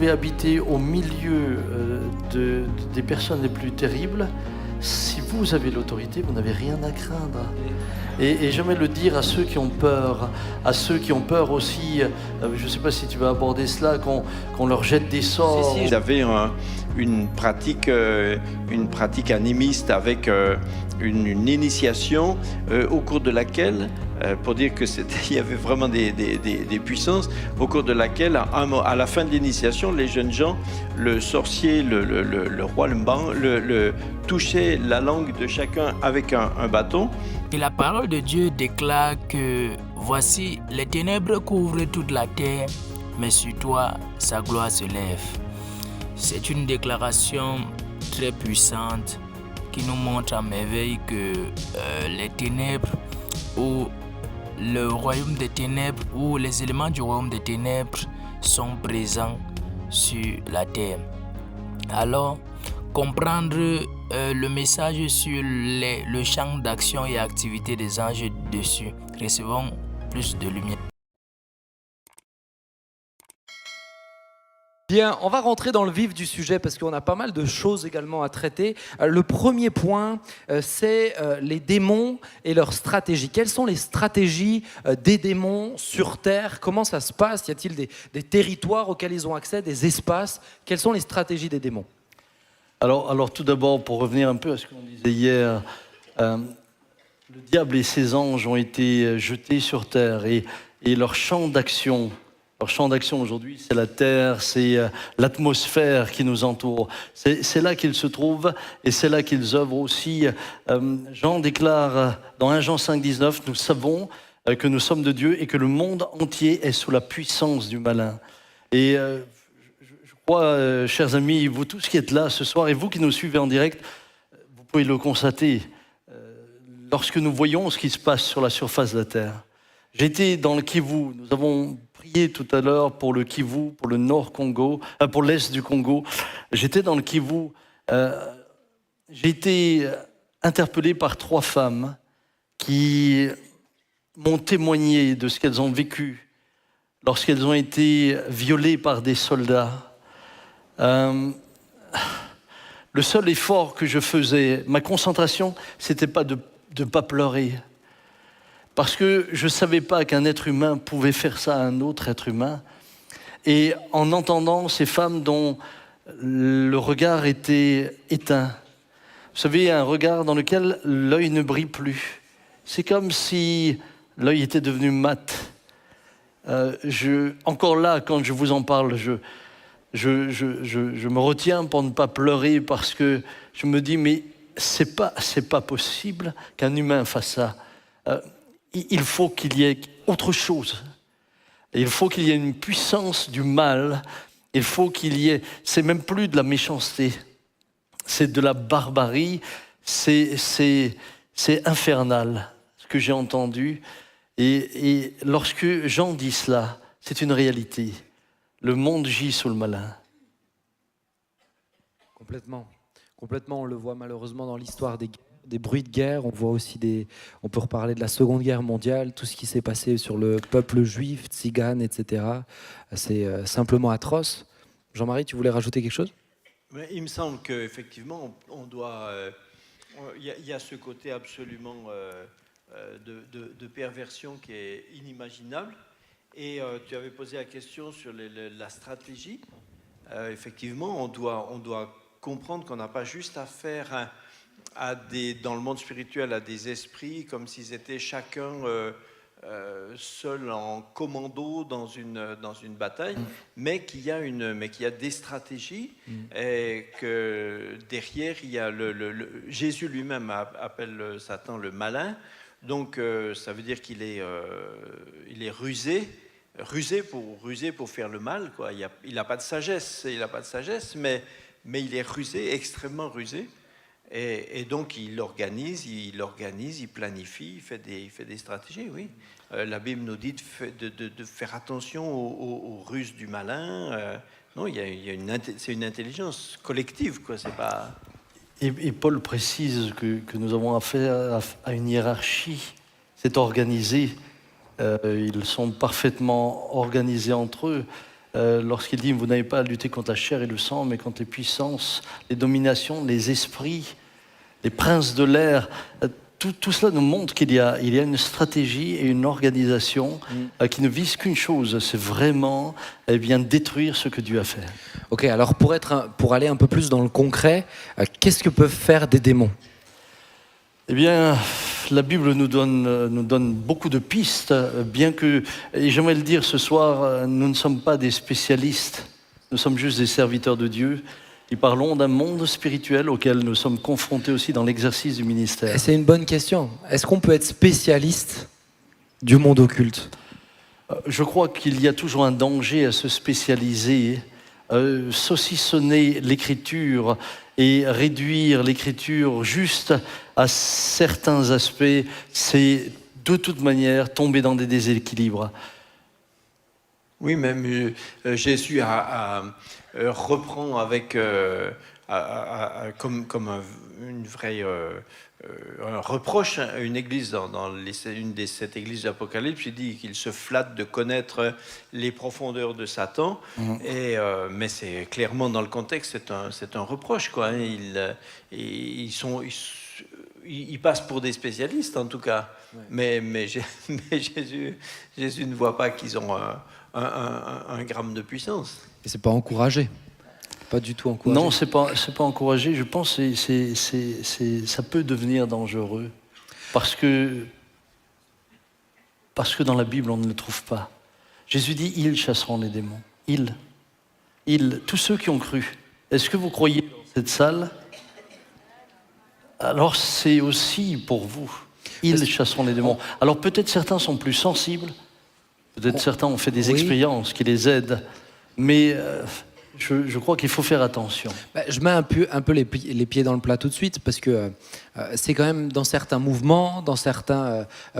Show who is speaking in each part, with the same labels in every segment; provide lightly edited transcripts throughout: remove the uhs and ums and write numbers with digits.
Speaker 1: pouvez habiter au milieu des personnes les plus terribles. Si vous avez l'autorité, vous n'avez rien à craindre. Et j'aimerais le dire à ceux qui ont peur, aussi, je ne sais pas si tu vas aborder cela, qu'on leur jette des sorts.
Speaker 2: Si, j'avais une pratique animiste avec une initiation au cours de laquelle, pour dire que il y avait vraiment des puissances, au cours de laquelle, à la fin de l'initiation, les jeunes gens, le sorcier, le roi, le touchaient la langue de chacun avec un bâton.
Speaker 3: Et la parole de Dieu déclare que voici, les ténèbres couvrent toute la terre, mais sur toi, sa gloire se lève. C'est une déclaration très puissante qui nous montre à merveille que les ténèbres ou le royaume des ténèbres ou les éléments du royaume des ténèbres sont présents sur la terre. Alors, comprendre le message sur le champ d'action et activité des anges dessus. Recevons plus de lumière.
Speaker 4: Bien, on va rentrer dans le vif du sujet parce qu'on a pas mal de choses également à traiter. Le premier point, c'est les démons et leurs stratégies. Quelles sont les stratégies des démons sur Terre? Comment ça se passe? Y a-t-il des territoires auxquels ils ont accès, des espaces? Quelles sont les stratégies des démons?
Speaker 1: Alors tout d'abord, pour revenir un peu à ce qu'on disait hier, le diable et ses anges ont été jetés sur terre et leur champ d'action aujourd'hui, c'est la terre, c'est l'atmosphère qui nous entoure. C'est là qu'ils se trouvent et c'est là qu'ils œuvrent aussi. Jean déclare dans 1 Jean 5, 19, nous savons que nous sommes de Dieu et que le monde entier est sous la puissance du malin. Et je crois, chers amis, vous tous qui êtes là ce soir et vous qui nous suivez en direct, vous pouvez le constater lorsque nous voyons ce qui se passe sur la surface de la terre. J'étais dans le Kivu, nous avons prié tout à l'heure pour le Kivu, pour le Nord Congo, pour l'Est du Congo. J'étais dans le Kivu, j'ai été interpellé par 3 femmes qui m'ont témoigné de ce qu'elles ont vécu lorsqu'elles ont été violées par des soldats. Le seul effort que je faisais, ma concentration, c'était pas de ne pas pleurer. Parce que je ne savais pas qu'un être humain pouvait faire ça à un autre être humain. Et en entendant ces femmes dont le regard était éteint, vous savez, un regard dans lequel l'œil ne brille plus. C'est comme si l'œil était devenu mat. Encore là, quand je vous en parle, je me retiens pour ne pas pleurer parce que je me dis, mais c'est pas possible qu'un humain fasse ça. Il faut qu'il y ait autre chose. Il faut qu'il y ait une puissance du mal. Il faut qu'il y ait... C'est même plus de la méchanceté. C'est de la barbarie. C'est infernal, ce que j'ai entendu. Et lorsque Jean dit cela, c'est une réalité. Le monde gît sous le malin.
Speaker 4: Complètement. Complètement, on le voit malheureusement dans l'histoire des bruits de guerre. On voit aussi on peut reparler de la Seconde Guerre mondiale, tout ce qui s'est passé sur le peuple juif, tzigane, etc. C'est simplement atroce. Jean-Marie, tu voulais rajouter quelque chose?
Speaker 2: Mais il me semble qu'effectivement, on doit... Il y a ce côté absolument de perversion qui est inimaginable. Et tu avais posé la question sur la stratégie. Effectivement, on doit comprendre qu'on n'a pas juste affaire dans le monde spirituel à des esprits comme s'ils étaient chacun seul en commando dans une bataille, mais qu'il y a des stratégies et que derrière il y a Jésus lui-même appelle Satan le malin. Donc ça veut dire qu'il est rusé pour faire le mal, quoi. Il n'a pas de sagesse, mais il est rusé, extrêmement rusé. Et donc il organise, il planifie, il fait des stratégies, oui. La Bible nous dit de faire attention aux ruses du malin. Non, c'est une intelligence collective, quoi. C'est pas...
Speaker 1: Et Paul précise que nous avons affaire à une hiérarchie. C'est organisé. Ils sont parfaitement organisés entre eux. lorsqu'il dit « Vous n'avez pas à lutter contre la chair et le sang, mais contre les puissances, les dominations, les esprits, les princes de l'air ». Tout cela nous montre qu'il y a une stratégie et une organisation qui ne vise qu'une chose, c'est vraiment détruire ce que Dieu a fait.
Speaker 4: Ok, alors pour aller un peu plus dans le concret, qu'est-ce que peuvent faire des démons ?
Speaker 1: Eh bien, la Bible nous donne beaucoup de pistes, bien que, et j'aimerais le dire ce soir, nous ne sommes pas des spécialistes, nous sommes juste des serviteurs de Dieu. Et parlons d'un monde spirituel auquel nous sommes confrontés aussi dans l'exercice du ministère.
Speaker 4: C'est une bonne question. Est-ce qu'on peut être spécialiste du monde occulte ?
Speaker 1: Je crois qu'il y a toujours un danger à se spécialiser, saucissonner l'écriture et réduire l'écriture juste à certains aspects. C'est de toute manière tomber dans des déséquilibres.
Speaker 2: Oui, même Jésus reprend avec comme une vraie un reproche à une église dans une des 7 églises d'Apocalypse. Il dit qu'il se flatte de connaître les profondeurs de Satan. Mais c'est clairement dans le contexte, c'est un reproche, quoi. Ils passent pour des spécialistes en tout cas. Ouais. Mais Jésus ne voit pas qu'ils ont un gramme de puissance.
Speaker 4: Et c'est pas encouragé. Pas du tout encouragé.
Speaker 1: Non, c'est pas encouragé. Je pense que ça peut devenir dangereux parce que dans la Bible on ne le trouve pas. Jésus dit ils chasseront les démons. Tous ceux qui ont cru. Est-ce que vous croyez dans cette salle ? Alors c'est aussi pour vous. Ils chasseront les démons. Alors peut-être certains sont plus sensibles. Peut-être certains ont fait des expériences qui les aident. Mais je crois qu'il faut faire attention.
Speaker 4: Je mets un peu les pieds dans le plat tout de suite parce que c'est quand même dans certains mouvements,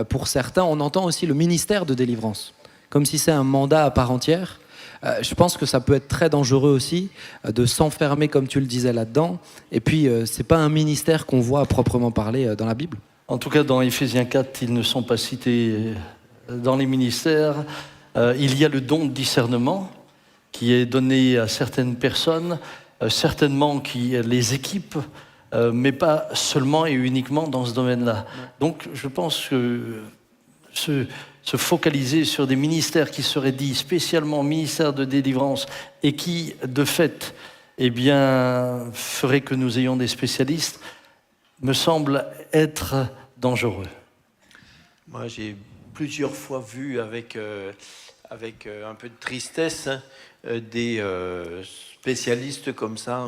Speaker 4: pour certains, on entend aussi le ministère de délivrance, comme si c'est un mandat à part entière. Je pense que ça peut être très dangereux aussi de s'enfermer, comme tu le disais, là-dedans. Et puis, c'est pas un ministère qu'on voit à proprement parler dans la Bible.
Speaker 1: En tout cas, dans Éphésiens 4, ils ne sont pas cités dans les ministères. Il y a le don de discernement qui est donné à certaines personnes, certainement qui les équipent, mais pas seulement et uniquement dans ce domaine-là. Donc je pense que se focaliser sur des ministères qui seraient dits spécialement ministères de délivrance et qui, de fait, feraient que nous ayons des spécialistes, me semble être dangereux.
Speaker 2: Moi, j'ai plusieurs fois vu avec un peu de tristesse des spécialistes comme ça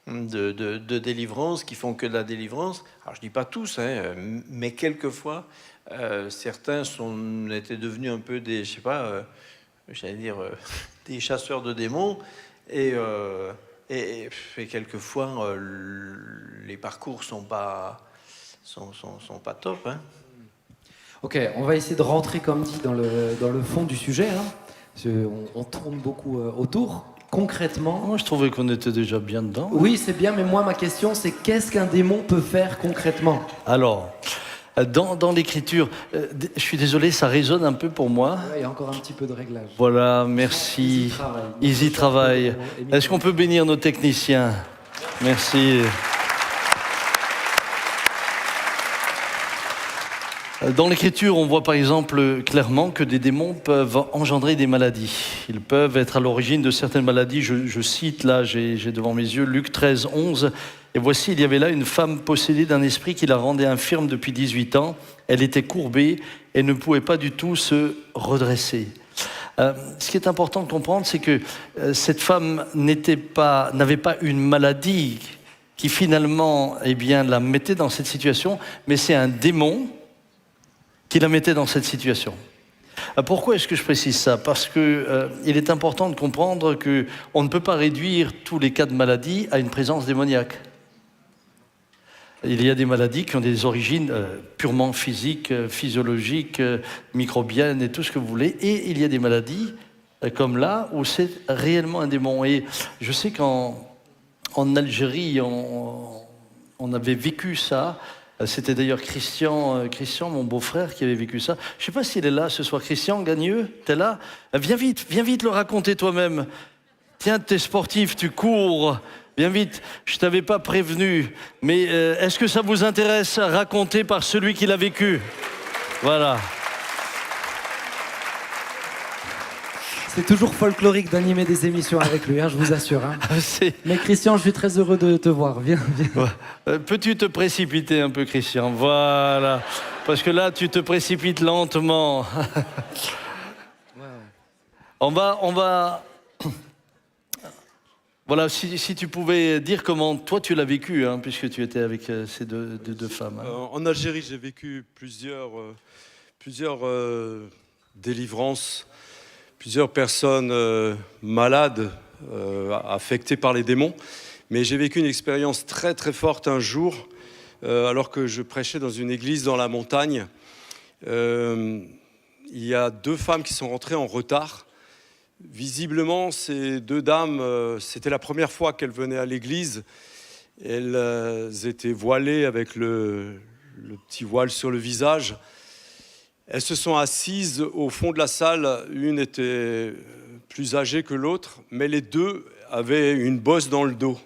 Speaker 2: de délivrance qui font que de la délivrance. Alors je dis pas tous, mais quelquefois certains étaient devenus un peu des, des chasseurs de démons et quelquefois les parcours sont pas top.
Speaker 4: Ok, on va essayer de rentrer, comme dit, dans le fond du sujet. On tourne beaucoup autour. Concrètement...
Speaker 1: Moi, je trouvais qu'on était déjà bien dedans.
Speaker 4: Oui, c'est bien, mais moi, ma question, c'est qu'est-ce qu'un démon peut faire concrètement ?
Speaker 1: Alors, dans l'écriture, je suis désolé, ça résonne un peu pour moi.
Speaker 4: Il y a encore un petit peu de réglage.
Speaker 1: Voilà, merci. Ils y travaillent. Est-ce qu'on peut bénir nos techniciens ? Merci. Dans l'Écriture, on voit par exemple clairement que des démons peuvent engendrer des maladies. Ils peuvent être à l'origine de certaines maladies. Je cite, là, j'ai devant mes yeux, Luc 13, 11. « Et voici, il y avait là une femme possédée d'un esprit qui la rendait infirme depuis 18 ans. Elle était courbée et ne pouvait pas du tout se redresser. » Ce qui est important de comprendre, c'est que cette femme n'avait pas une maladie qui finalement la mettait dans cette situation, mais c'est un démon qui la mettait dans cette situation. Pourquoi est-ce que je précise ça ? Parce qu'il est important de comprendre qu'on ne peut pas réduire tous les cas de maladie à une présence démoniaque. Il y a des maladies qui ont des origines purement physiques, physiologiques, microbiennes et tout ce que vous voulez. Et il y a des maladies comme là où c'est réellement un démon. Et je sais qu'en Algérie, on avait vécu ça. C'était d'ailleurs Christian, mon beau-frère, qui avait vécu ça. Je ne sais pas s'il est là ce soir. Christian Gagneux, t'es là? Viens vite le raconter toi-même. Tiens, t'es sportif, tu cours. Viens vite, je ne t'avais pas prévenu. Mais est-ce que ça vous intéresse, raconté par celui qui l'a vécu? Voilà.
Speaker 4: C'est toujours folklorique d'animer des émissions avec lui, hein, je vous assure. Hein. Mais Christian, je suis très heureux de te voir. Viens.
Speaker 1: Peux-tu te précipiter un peu, Christian? Voilà. Parce que là, tu te précipites lentement. On va... Voilà, si tu pouvais dire comment toi tu l'as vécu, hein, puisque tu étais avec ces deux femmes. Hein.
Speaker 5: En Algérie, j'ai vécu plusieurs délivrances, plusieurs personnes malades, affectées par les démons. Mais j'ai vécu une expérience très très forte un jour, alors que je prêchais dans une église dans la montagne. Il y a 2 femmes qui sont rentrées en retard. Visiblement, ces 2 dames, c'était la première fois qu'elles venaient à l'église. Elles étaient voilées avec le petit voile sur le visage. Elles se sont assises au fond de la salle. Une était plus âgée que l'autre, mais les 2 avaient une bosse dans le dos,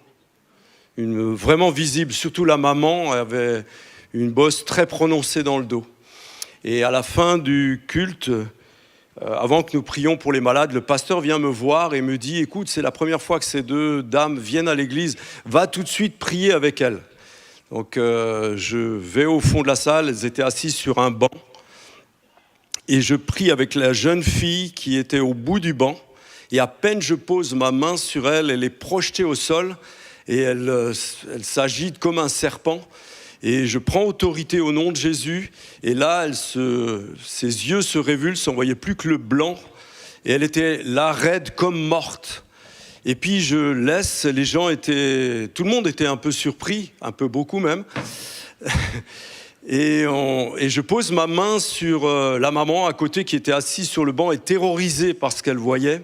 Speaker 5: vraiment visible. Surtout la maman avait une bosse très prononcée dans le dos. Et à la fin du culte, avant que nous prions pour les malades, le pasteur vient me voir et me dit « Écoute, c'est la première fois que ces 2 dames viennent à l'église, va tout de suite prier avec elles. » Donc je vais au fond de la salle, elles étaient assises sur un banc et je prie avec la jeune fille qui était au bout du banc et à peine je pose ma main sur elle, elle est projetée au sol et elle s'agite comme un serpent. Et je prends autorité au nom de Jésus. Et là, ses yeux se révulsent, on ne voyait plus que le blanc. Et elle était là, raide, comme morte. Et puis je laisse, tout le monde était un peu surpris, un peu beaucoup même. Et je pose ma main sur la maman à côté qui était assise sur le banc et terrorisée par ce qu'elle voyait.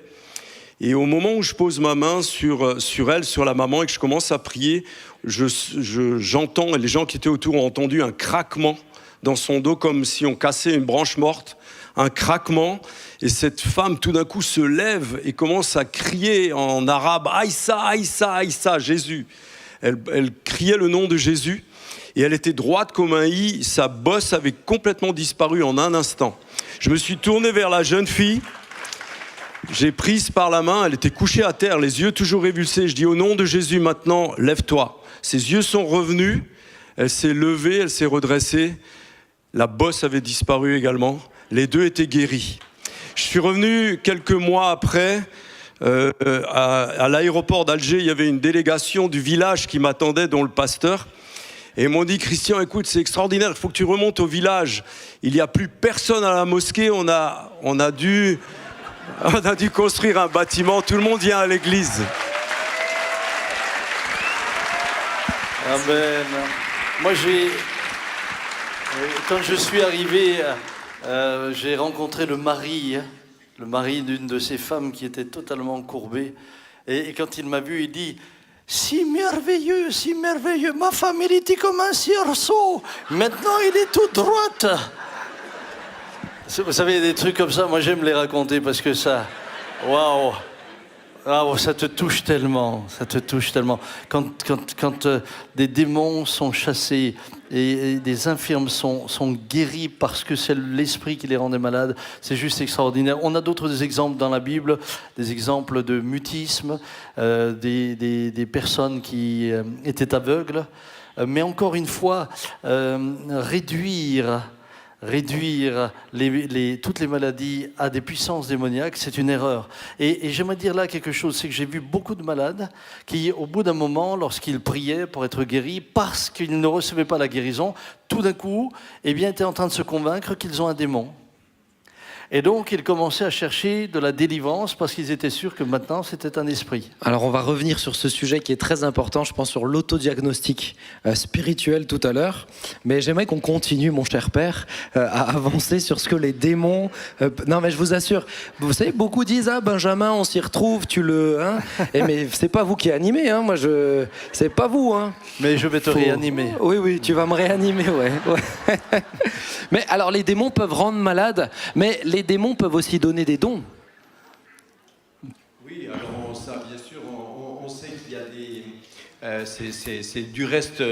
Speaker 5: Et au moment où je pose ma main sur elle, sur la maman, et que je commence à prier, j'entends, et les gens qui étaient autour ont entendu un craquement dans son dos, comme si on cassait une branche morte, un craquement, et cette femme tout d'un coup se lève et commence à crier en arabe « Aïssa, Aïssa, Aïssa, Jésus ». Elle criait le nom de Jésus, et elle était droite comme un i, sa bosse avait complètement disparu en un instant. Je me suis tourné vers la jeune fille, j'ai prise par la main, elle était couchée à terre, les yeux toujours révulsés. Je dis au nom de Jésus maintenant, lève-toi. Ses yeux sont revenus, elle s'est levée, elle s'est redressée. La bosse avait disparu également. Les 2 étaient guéris. Je suis revenu quelques mois après. À l'aéroport d'Alger, il y avait une délégation du village qui m'attendait, dont le pasteur. Et ils m'ont dit, Christian, écoute, c'est extraordinaire, il faut que tu remontes au village. Il n'y a plus personne à la mosquée, on a dû construire un bâtiment, tout le monde vient à l'église.
Speaker 1: Amen. Moi, quand je suis arrivé, j'ai rencontré le mari d'une de ces femmes qui était totalement courbée. Et quand il m'a vu, il dit « Si merveilleux, ma femme, elle était comme un cerceau, maintenant il est toute droite !» Vous savez, des trucs comme ça, moi j'aime les raconter parce que ça, waouh, ça te touche tellement, Quand des démons sont chassés et des infirmes sont guéris parce que c'est l'esprit qui les rendait malades, c'est juste extraordinaire. On a d'autres exemples dans la Bible, des exemples de mutisme, des personnes qui étaient aveugles, mais encore une fois, réduire toutes les maladies à des puissances démoniaques, c'est une erreur. Et j'aimerais dire là quelque chose, c'est que j'ai vu beaucoup de malades qui, au bout d'un moment, lorsqu'ils priaient pour être guéris, parce qu'ils ne recevaient pas la guérison, tout d'un coup, étaient en train de se convaincre qu'ils ont un démon. Et donc, ils commençaient à chercher de la délivrance parce qu'ils étaient sûrs que maintenant, c'était un esprit.
Speaker 4: Alors on va revenir sur ce sujet qui est très important, je pense sur l'autodiagnostic spirituel tout à l'heure, mais j'aimerais qu'on continue, mon cher père, à avancer sur ce que les démons... Non mais je vous assure, vous savez, beaucoup disent « Ah Benjamin, on s'y retrouve, tu le... Hein » mais c'est pas vous qui animez, hein, c'est pas vous. Hein.
Speaker 1: Mais je vais te réanimer.
Speaker 4: Oui, tu vas me réanimer, ouais. Mais alors les démons peuvent rendre malade, mais les démons peuvent aussi donner des dons.
Speaker 2: Oui, alors ça, bien sûr, on sait qu'il y a des... c'est du reste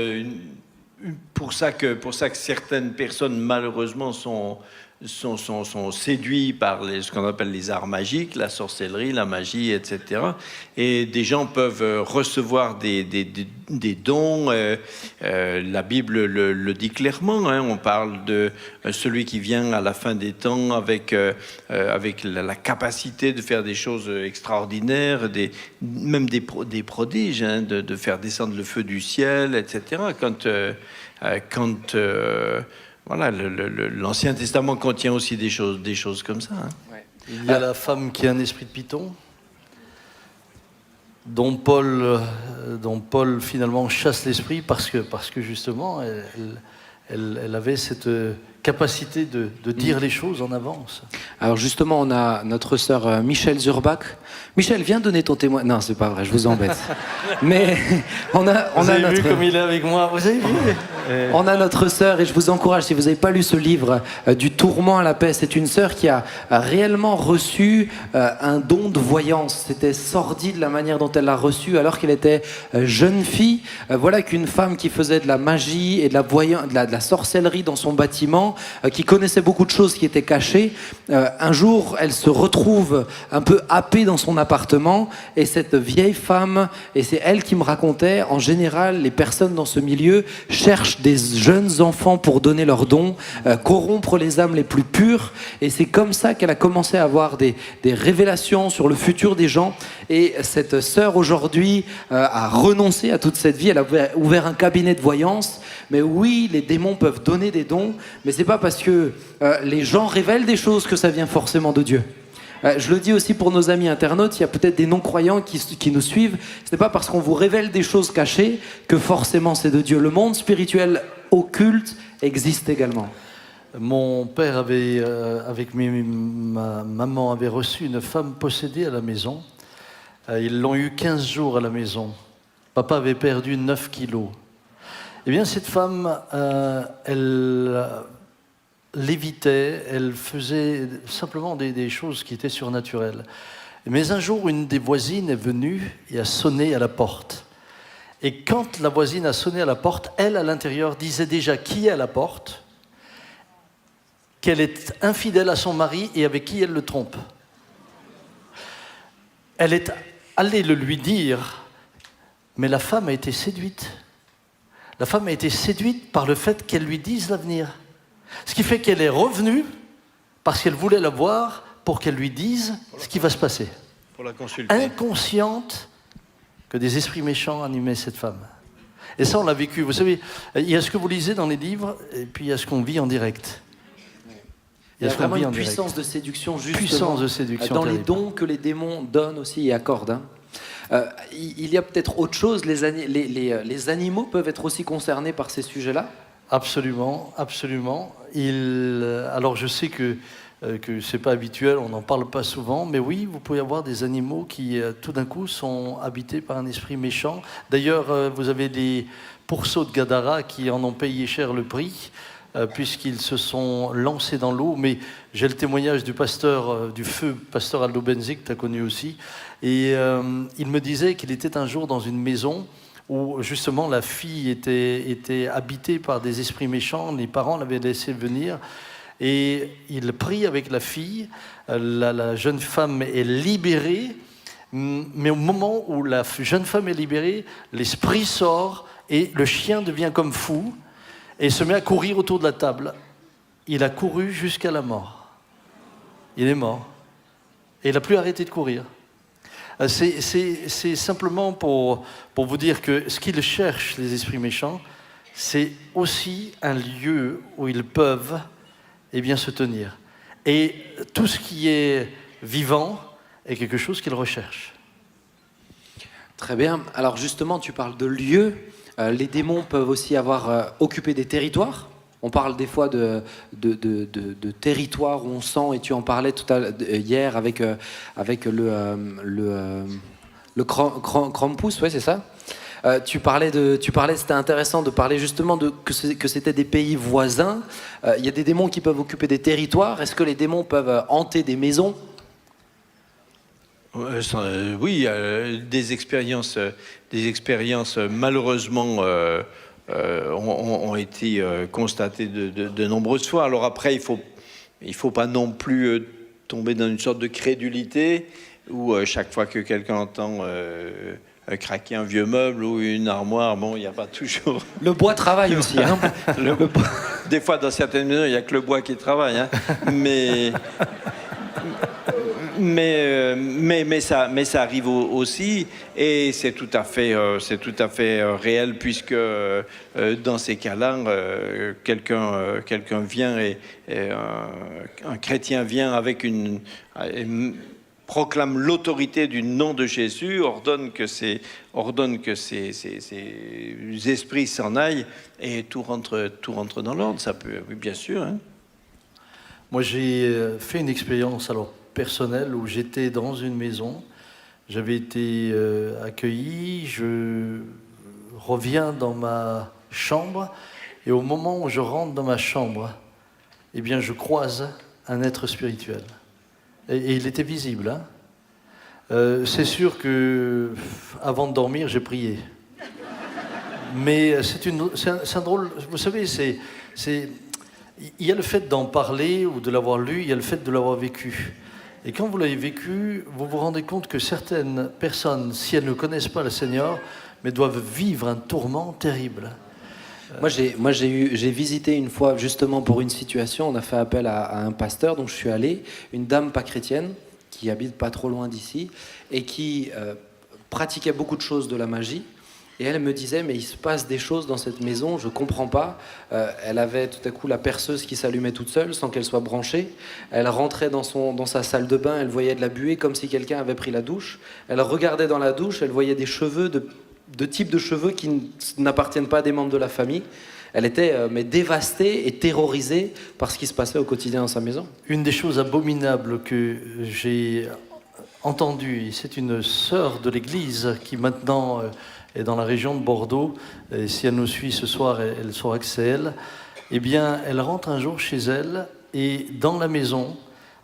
Speaker 2: pour ça que certaines personnes, malheureusement, sont séduits par ce qu'on appelle les arts magiques, la sorcellerie, la magie, etc. Et des gens peuvent recevoir des dons. La Bible le dit clairement. Hein, on parle de celui qui vient à la fin des temps avec la capacité de faire des choses extraordinaires, même des prodiges, hein, de faire descendre le feu du ciel, etc. Voilà, l'Ancien Testament contient aussi des choses comme ça. Hein.
Speaker 4: Ouais.
Speaker 1: Il y a la femme qui a un esprit de python, dont Paul finalement chasse l'esprit parce que justement, elle avait cette capacité de dire les choses en avance.
Speaker 4: Alors justement, on a notre sœur Michel Zurbach. Michel, viens donner ton témoin. Non, c'est pas vrai, je vous embête. Mais on a
Speaker 1: vu comme il est avec moi, vous avez vu.
Speaker 4: On a notre sœur, et je vous encourage, si vous n'avez pas lu ce livre, Du tourment à la paix, c'est une sœur qui a réellement reçu un don de voyance. C'était sordide la manière dont elle l'a reçu alors qu'elle était jeune fille. Voilà qu'une femme qui faisait de la magie et de la sorcellerie dans son bâtiment, qui connaissait beaucoup de choses qui étaient cachées, un jour, elle se retrouve un peu happée dans son appartement, et cette vieille femme, et c'est elle qui me racontait, en général, les personnes dans ce milieu cherchent des jeunes enfants pour donner leurs dons, corrompre les âmes les plus pures, et c'est comme ça qu'elle a commencé à avoir des révélations sur le futur des gens. Et cette sœur aujourd'hui a renoncé à toute cette vie, elle a ouvert un cabinet de voyance. Mais oui, les démons peuvent donner des dons, mais c'est pas parce que les gens révèlent des choses que ça vient forcément de Dieu. Je le dis aussi pour nos amis internautes, il y a peut-être des non-croyants qui nous suivent. Ce n'est pas parce qu'on vous révèle des choses cachées que forcément c'est de Dieu. Le monde spirituel occulte existe également.
Speaker 1: Mon père avec ma maman, avait reçu une femme possédée à la maison. Ils l'ont eu 15 jours à la maison. Papa avait perdu 9 kilos. Eh bien, cette femme, elle lévitait, elle faisait simplement des choses qui étaient surnaturelles. Mais un jour, une des voisines est venue et a sonné à la porte. Et quand la voisine a sonné à la porte, elle, à l'intérieur, disait déjà qui est à la porte, qu'elle est infidèle à son mari et avec qui elle le trompe. Elle est allée le lui dire, mais la femme a été séduite. La femme a été séduite par le fait qu'elle lui dise l'avenir. Ce qui fait qu'elle est revenue parce qu'elle voulait la voir pour qu'elle lui dise ce qui va se passer.
Speaker 2: Pour la consulter.
Speaker 1: Inconsciente que des esprits méchants animaient cette femme. Et ça, on l'a vécu. Vous savez, il y a ce que vous lisez dans les livres et puis il y a ce qu'on vit en direct.
Speaker 4: Il y a vraiment une puissance de séduction, justement,
Speaker 1: puissance de séduction
Speaker 4: dans
Speaker 1: terrible.
Speaker 4: les dons que les démons donnent aussi et accordent. Hein. Il y a peut-être autre chose, les animaux peuvent être aussi concernés par ces sujets-là?
Speaker 1: Absolument, absolument. Alors je sais que ce n'est pas habituel, on n'en parle pas souvent, mais oui, vous pouvez avoir des animaux qui tout d'un coup sont habités par un esprit méchant. D'ailleurs, vous avez des pourceaux de Gadara qui en ont payé cher le prix, puisqu'ils se sont lancés dans l'eau. Mais j'ai le témoignage du pasteur, du feu pasteur Aldo Benzi, que tu as connu aussi, et il me disait qu'il était un jour dans une maison où justement la fille était habitée par des esprits méchants, les parents l'avaient laissé venir, et il prie avec la fille, la jeune femme est libérée, mais au moment où la jeune femme est libérée, l'esprit sort, et le chien devient comme fou, et se met à courir autour de la table. Il a couru jusqu'à la mort. Il est mort. Et il n'a plus arrêté de courir. C'est simplement pour vous dire que ce qu'ils cherchent, les esprits méchants, c'est aussi un lieu où ils peuvent se tenir. Et tout ce qui est vivant est quelque chose qu'il recherche.
Speaker 4: Très bien. Alors justement, tu parles de lieux. Les démons peuvent aussi avoir occupé des territoires. On parle des fois de territoires où on sent, et tu en parlais tout à l'heure hier avec le Krampus, ouais, c'est ça. Tu parlais, c'était intéressant de parler justement que c'était des pays voisins. Il y a des démons qui peuvent occuper des territoires. Est-ce que les démons peuvent hanter des maisons ?
Speaker 2: Oui, des expériences malheureusement ont été constatées de nombreuses fois. Alors après, il faut pas non plus tomber dans une sorte de crédulité où chaque fois que quelqu'un entend craquer un vieux meuble ou une armoire, bon, il n'y a pas toujours...
Speaker 4: Le bois travaille aussi, hein.
Speaker 2: Des fois, dans certaines maisons, il n'y a que le bois qui travaille, hein. Mais ça arrive aussi, et c'est tout à fait réel, puisque dans ces cas-là, quelqu'un vient et un chrétien vient avec proclame l'autorité du nom de Jésus, ordonne que ces esprits s'en aillent, et tout rentre dans l'ordre. Ça peut, oui, bien sûr. Hein.
Speaker 1: Moi, j'ai fait une expérience personnelle où j'étais dans une maison, j'avais été accueilli, je reviens dans ma chambre, et au moment où je rentre dans ma chambre, eh bien, je croise un être spirituel. Et il était visible. Hein. C'est sûr que avant de dormir, j'ai prié. Mais c'est un drôle. Vous savez, il y a le fait d'en parler ou de l'avoir lu, il y a le fait de l'avoir vécu. Et quand vous l'avez vécu, vous vous rendez compte que certaines personnes, si elles ne connaissent pas le Seigneur, mais doivent vivre un tourment terrible.
Speaker 4: Moi, j'ai visité une fois, justement pour une situation, on a fait appel à un pasteur, donc je suis allé, une dame pas chrétienne, qui habite pas trop loin d'ici, et qui pratiquait beaucoup de choses de la magie. Et elle me disait, mais il se passe des choses dans cette maison, je comprends pas. Elle avait tout à coup la perceuse qui s'allumait toute seule, sans qu'elle soit branchée. Elle rentrait dans sa salle de bain, elle voyait de la buée, comme si quelqu'un avait pris la douche. Elle regardait dans la douche, elle voyait des cheveux, de types de cheveux qui n'appartiennent pas à des membres de la famille. Elle était mais dévastée et terrorisée par ce qui se passait au quotidien dans sa maison.
Speaker 1: Une des choses abominables que j'ai entendues, c'est une sœur de l'église qui maintenant est dans la région de Bordeaux. Et si elle nous suit ce soir, elle saura que c'est elle. Eh bien, elle rentre un jour chez elle et dans la maison,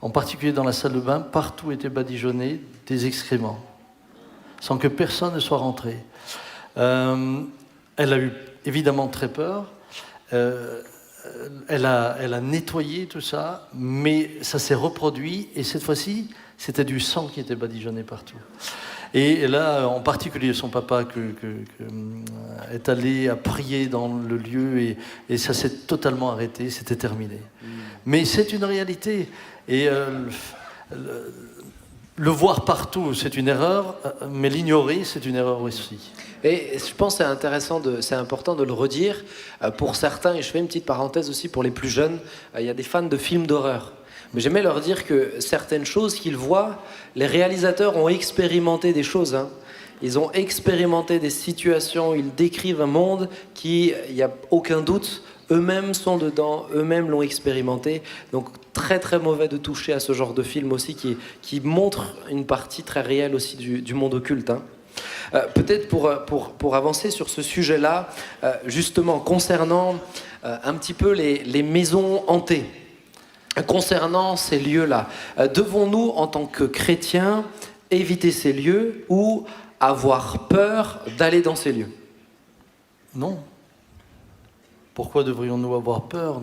Speaker 1: en particulier dans la salle de bain, partout étaient badigeonnés des excréments, sans que personne ne soit rentré. Elle a eu évidemment très peur. Elle a nettoyé tout ça, mais ça s'est reproduit, et cette fois-ci, c'était du sang qui était badigeonné partout. Et là, en particulier, son papa est allé à prier dans le lieu, et ça s'est totalement arrêté, c'était terminé. Mais c'est une réalité, et le voir partout, c'est une erreur, mais l'ignorer, c'est une erreur aussi.
Speaker 4: Et je pense que c'est important de le redire. Pour certains, et je fais une petite parenthèse aussi pour les plus jeunes, il y a des fans de films d'horreur. Mais j'aimais leur dire que certaines choses qu'ils voient, les réalisateurs ont expérimenté des choses. Hein. Ils ont expérimenté des situations, ils décrivent un monde qui, il n'y a aucun doute, eux-mêmes sont dedans, eux-mêmes l'ont expérimenté. Donc très très mauvais de toucher à ce genre de film aussi qui montre une partie très réelle aussi du monde occulte. Hein. Peut-être pour avancer sur ce sujet-là, justement concernant un petit peu les maisons hantées, concernant ces lieux-là, devons-nous en tant que chrétiens éviter ces lieux ou avoir peur d'aller dans ces lieux ?
Speaker 1: Non. Pourquoi devrions-nous avoir peur ?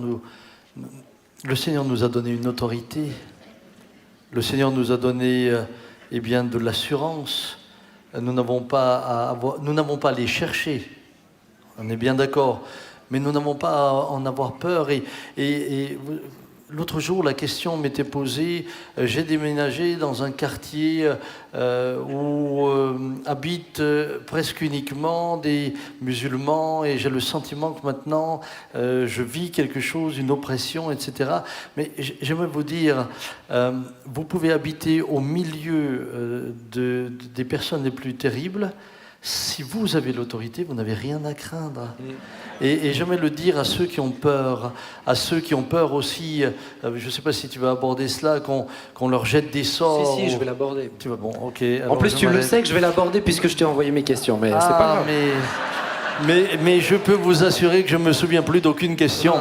Speaker 1: Le Seigneur nous a donné une autorité. Le Seigneur nous a donné de l'assurance. Nous n'avons pas à les chercher. On est bien d'accord. Mais nous n'avons pas à en avoir peur. Et l'autre jour, la question m'était posée. J'ai déménagé dans un quartier où habitent presque uniquement des musulmans et j'ai le sentiment que maintenant je vis quelque chose, une oppression, etc. Mais j'aimerais vous dire, vous pouvez habiter au milieu des personnes les plus terribles. Si vous avez l'autorité, vous n'avez rien à craindre. Et j'aimerais le dire à ceux qui ont peur aussi, je ne sais pas si tu vas aborder cela, qu'on leur jette des sorts.
Speaker 4: Si, je vais l'aborder.
Speaker 1: Tu vas, bon, ok.
Speaker 4: En plus, tu le sais que je vais l'aborder puisque je t'ai envoyé mes questions, mais c'est pas grave.
Speaker 1: Mais je peux vous assurer que je ne me souviens plus d'aucune question.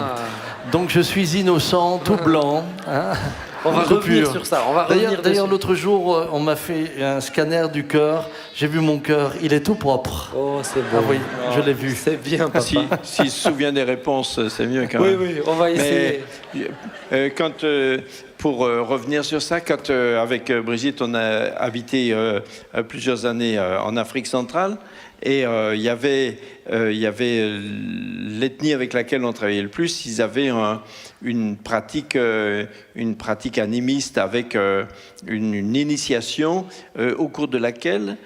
Speaker 1: Donc je suis innocent, tout blanc. Hein.
Speaker 4: On va revenir sur ça.
Speaker 1: D'ailleurs, l'autre jour, on m'a fait un scanner du cœur. J'ai vu mon cœur. Il est tout propre.
Speaker 4: Oh, c'est beau.
Speaker 1: Ah oui, je l'ai vu.
Speaker 4: C'est bien, papa.
Speaker 2: S'il se souvient des réponses, c'est mieux quand même.
Speaker 4: Oui, on va essayer.
Speaker 2: Mais, pour revenir sur ça, quand avec Brigitte, on a habité plusieurs années en Afrique centrale, et il y avait l'ethnie avec laquelle on travaillait le plus, ils avaient une pratique animiste avec une initiation au cours de laquelle,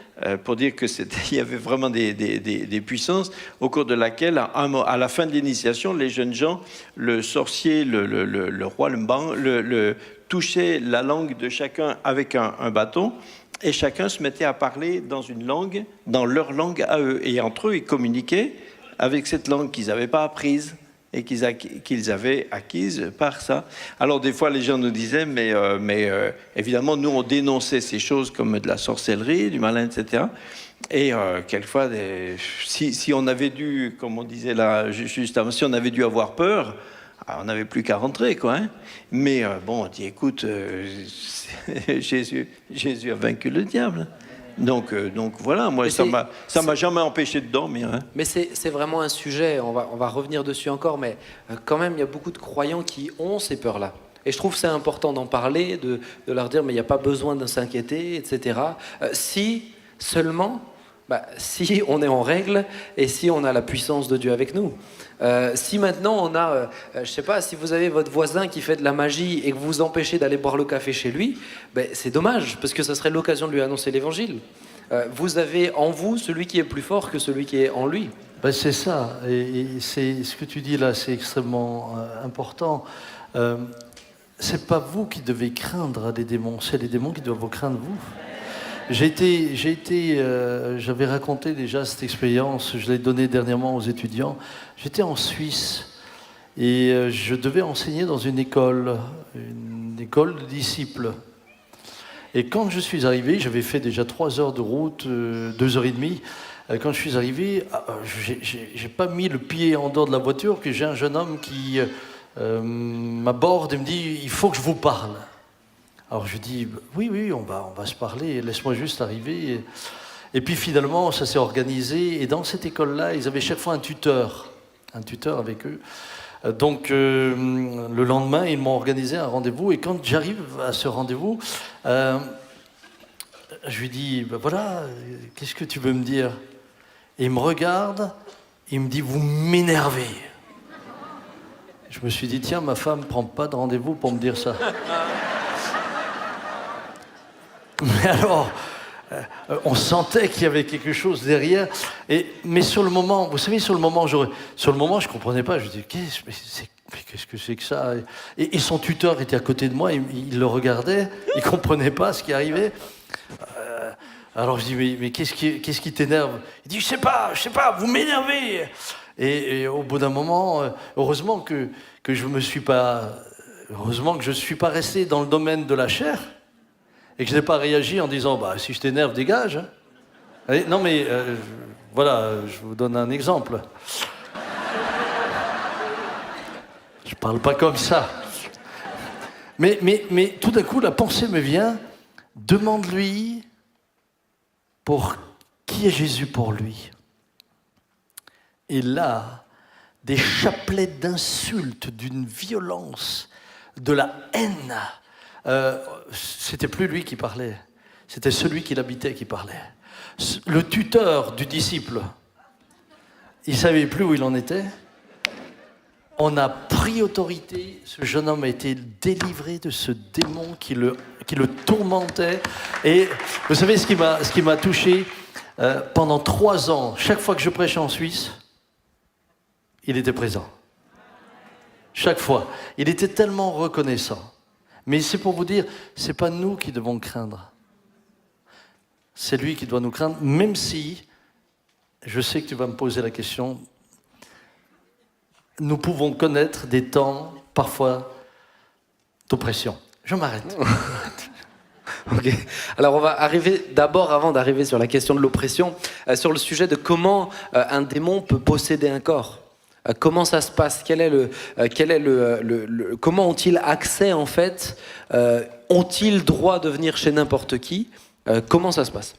Speaker 2: pour dire que il y avait vraiment des puissances, au cours de laquelle, à la fin de l'initiation, les jeunes gens, le sorcier, le roi, le ban, touchaient la langue de chacun avec un bâton. Et chacun se mettait à parler dans une langue, dans leur langue à eux. Et entre eux, ils communiquaient avec cette langue qu'ils n'avaient pas apprise et qu'ils avaient acquise par ça. Alors des fois, les gens nous disaient, mais évidemment, nous, on dénonçait ces choses comme de la sorcellerie, du malin, etc. Et quelquefois, si on avait dû, comme on disait là juste avant, si on avait dû avoir peur, on n'avait plus qu'à rentrer, quoi. Hein. Mais bon, on dit, écoute, Jésus a vaincu le diable. Donc voilà, moi, ça m'a jamais empêché de dormir. Hein.
Speaker 4: Mais c'est vraiment un sujet, on va revenir dessus encore, mais quand même, il y a beaucoup de croyants qui ont ces peurs-là. Et je trouve que c'est important d'en parler, de leur dire, mais il n'y a pas besoin de s'inquiéter, etc. Si seulement, si on est en règle et si on a la puissance de Dieu avec nous. Si maintenant on a, je ne sais pas, si vous avez votre voisin qui fait de la magie et que vous vous empêchez d'aller boire le café chez lui, c'est dommage, parce que ça serait l'occasion de lui annoncer l'évangile. Vous avez en vous celui qui est plus fort que celui qui est en lui.
Speaker 1: C'est ça, et c'est ce que tu dis là, c'est extrêmement important. C'est pas vous qui devez craindre les démons, c'est les démons qui doivent vous craindre vous. J'avais raconté déjà cette expérience, je l'ai donnée dernièrement aux étudiants. J'étais en Suisse et je devais enseigner dans une école de disciples. Et quand je suis arrivé, j'avais fait déjà 3 heures de route, 2 heures et demie. Quand je suis arrivé, j'ai pas mis le pied en dehors de la voiture que j'ai un jeune homme qui m'aborde et me dit « il faut que je vous parle ». Alors je dis, oui, on va se parler, laisse-moi juste arriver. Et puis finalement, ça s'est organisé. Et dans cette école-là, ils avaient chaque fois un tuteur avec eux. Donc le lendemain, ils m'ont organisé un rendez-vous. Et quand j'arrive à ce rendez-vous, je lui dis, voilà, qu'est-ce que tu veux me dire? Et il me regarde, il me dit, vous m'énervez. Je me suis dit, tiens, ma femme ne prend pas de rendez-vous pour me dire ça. Mais alors, on sentait qu'il y avait quelque chose derrière. Mais sur le moment, vous savez, je ne comprenais pas. Je me disais, qu'est-ce que c'est que ça? Et son tuteur était à côté de moi, il le regardait, il ne comprenait pas ce qui arrivait. Alors je dis, mais qu'est-ce qui t'énerve? Il dit, je sais pas, vous m'énervez. Et au bout d'un moment, heureusement que je ne suis pas resté dans le domaine de la chair. Et que je n'ai pas réagi en disant « si je t'énerve, dégage hein. ». Non mais, voilà, je vous donne un exemple. Je ne parle pas comme ça. Mais tout d'un coup, la pensée me vient, demande-lui pour qui est Jésus pour lui. Et là, des chapelets d'insultes, d'une violence, de la haine. C'était plus lui qui parlait, c'était celui qui l'habitait qui parlait. Le tuteur du disciple, il savait plus où il en était. On a pris autorité. Ce jeune homme a été délivré de ce démon qui le tourmentait. Et vous savez ce qui m'a touché? Pendant 3 ans, chaque fois que je prêchais en Suisse, il était présent. Chaque fois. Il était tellement reconnaissant. Mais c'est pour vous dire, ce n'est pas nous qui devons craindre. C'est lui qui doit nous craindre, même si, je sais que tu vas me poser la question, nous pouvons connaître des temps, parfois, d'oppression. Je m'arrête.
Speaker 4: Ok. Alors on va arriver d'abord, avant d'arriver sur la question de l'oppression, sur le sujet de comment un démon peut posséder un corps. Comment ça se passe? Comment ont-ils accès en fait? Ont-ils droit de venir chez n'importe qui? Comment ça se passe?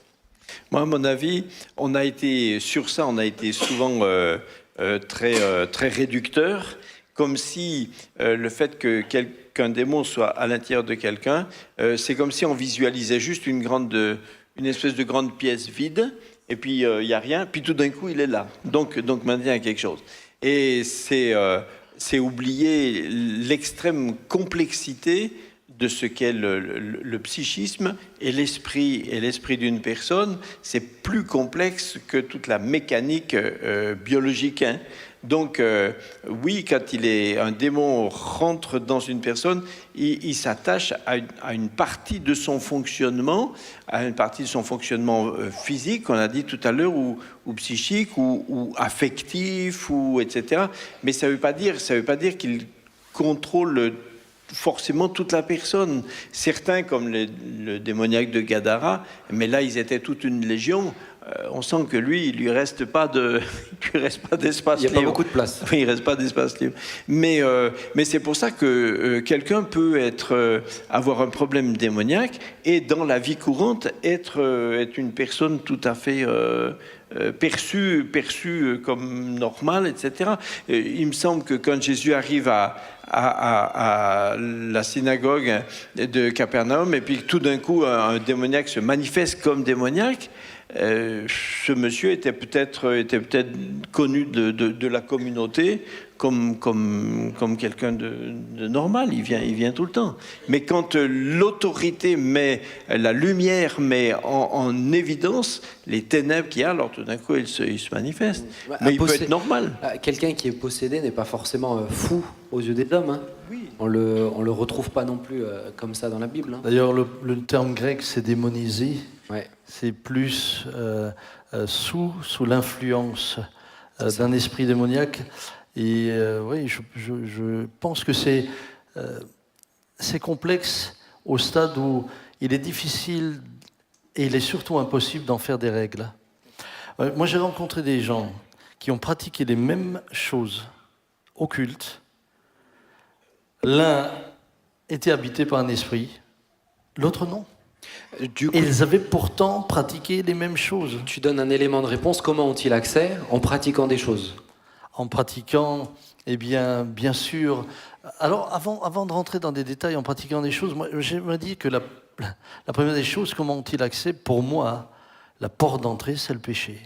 Speaker 2: Moi, à mon avis, on a été souvent très réducteur, comme si le fait qu'un démon soit à l'intérieur de quelqu'un, c'est comme si on visualisait juste une espèce de grande pièce vide, et puis il n'y a rien, puis tout d'un coup il est là. Donc maintenant il y a quelque chose. Et c'est oublier l'extrême complexité de ce qu'est le psychisme et l'esprit d'une personne. C'est plus complexe que toute la mécanique biologique. Hein. Donc, oui, quand un démon rentre dans une personne, il s'attache à une partie de son fonctionnement, physique, on a dit tout à l'heure, ou psychique, ou affectif, etc. Mais ça veut pas dire qu'il contrôle forcément toute la personne. Certains, comme le démoniaque de Gadara, mais là, ils étaient toute une légion. On sent que lui, il lui reste pas d'espace libre.
Speaker 4: Il n'y a pas beaucoup de place.
Speaker 2: Oui, il reste pas d'espace libre. Mais c'est pour ça que quelqu'un peut avoir un problème démoniaque et dans la vie courante être une personne tout à fait perçue comme normale, etc. Il me semble que quand Jésus arrive à la synagogue de Capernaum et puis tout d'un coup un démoniaque se manifeste comme démoniaque, ce monsieur était peut-être connu de la communauté comme quelqu'un de normal. Il vient tout le temps. Mais quand l'autorité la lumière met en évidence les ténèbres qu'il y a, alors tout d'un coup il se manifeste. Mais il peut être normal.
Speaker 4: Quelqu'un qui est possédé n'est pas forcément fou aux yeux des hommes. Hein.
Speaker 2: Oui.
Speaker 4: On le retrouve pas non plus comme ça dans la Bible. Hein.
Speaker 1: D'ailleurs, le terme grec, c'est démonisé.
Speaker 4: Ouais.
Speaker 1: C'est plus sous l'influence d'un esprit démoniaque. Et oui, je pense que c'est complexe au stade où il est difficile et il est surtout impossible d'en faire des règles. Moi, j'ai rencontré des gens qui ont pratiqué les mêmes choses occultes. L'un était habité par un esprit, l'autre non.
Speaker 4: Du coup,
Speaker 1: Et ils avaient pourtant pratiqué les mêmes choses.
Speaker 4: tu donnes un élément de réponse. Comment ont-ils accès? En pratiquant des choses.
Speaker 1: En pratiquant, eh bien sûr. Alors, avant de rentrer dans des détails, en pratiquant des choses, moi, j'aimerais dire que la première des choses, comment ont-ils accès? Pour moi, la porte d'entrée, c'est le péché.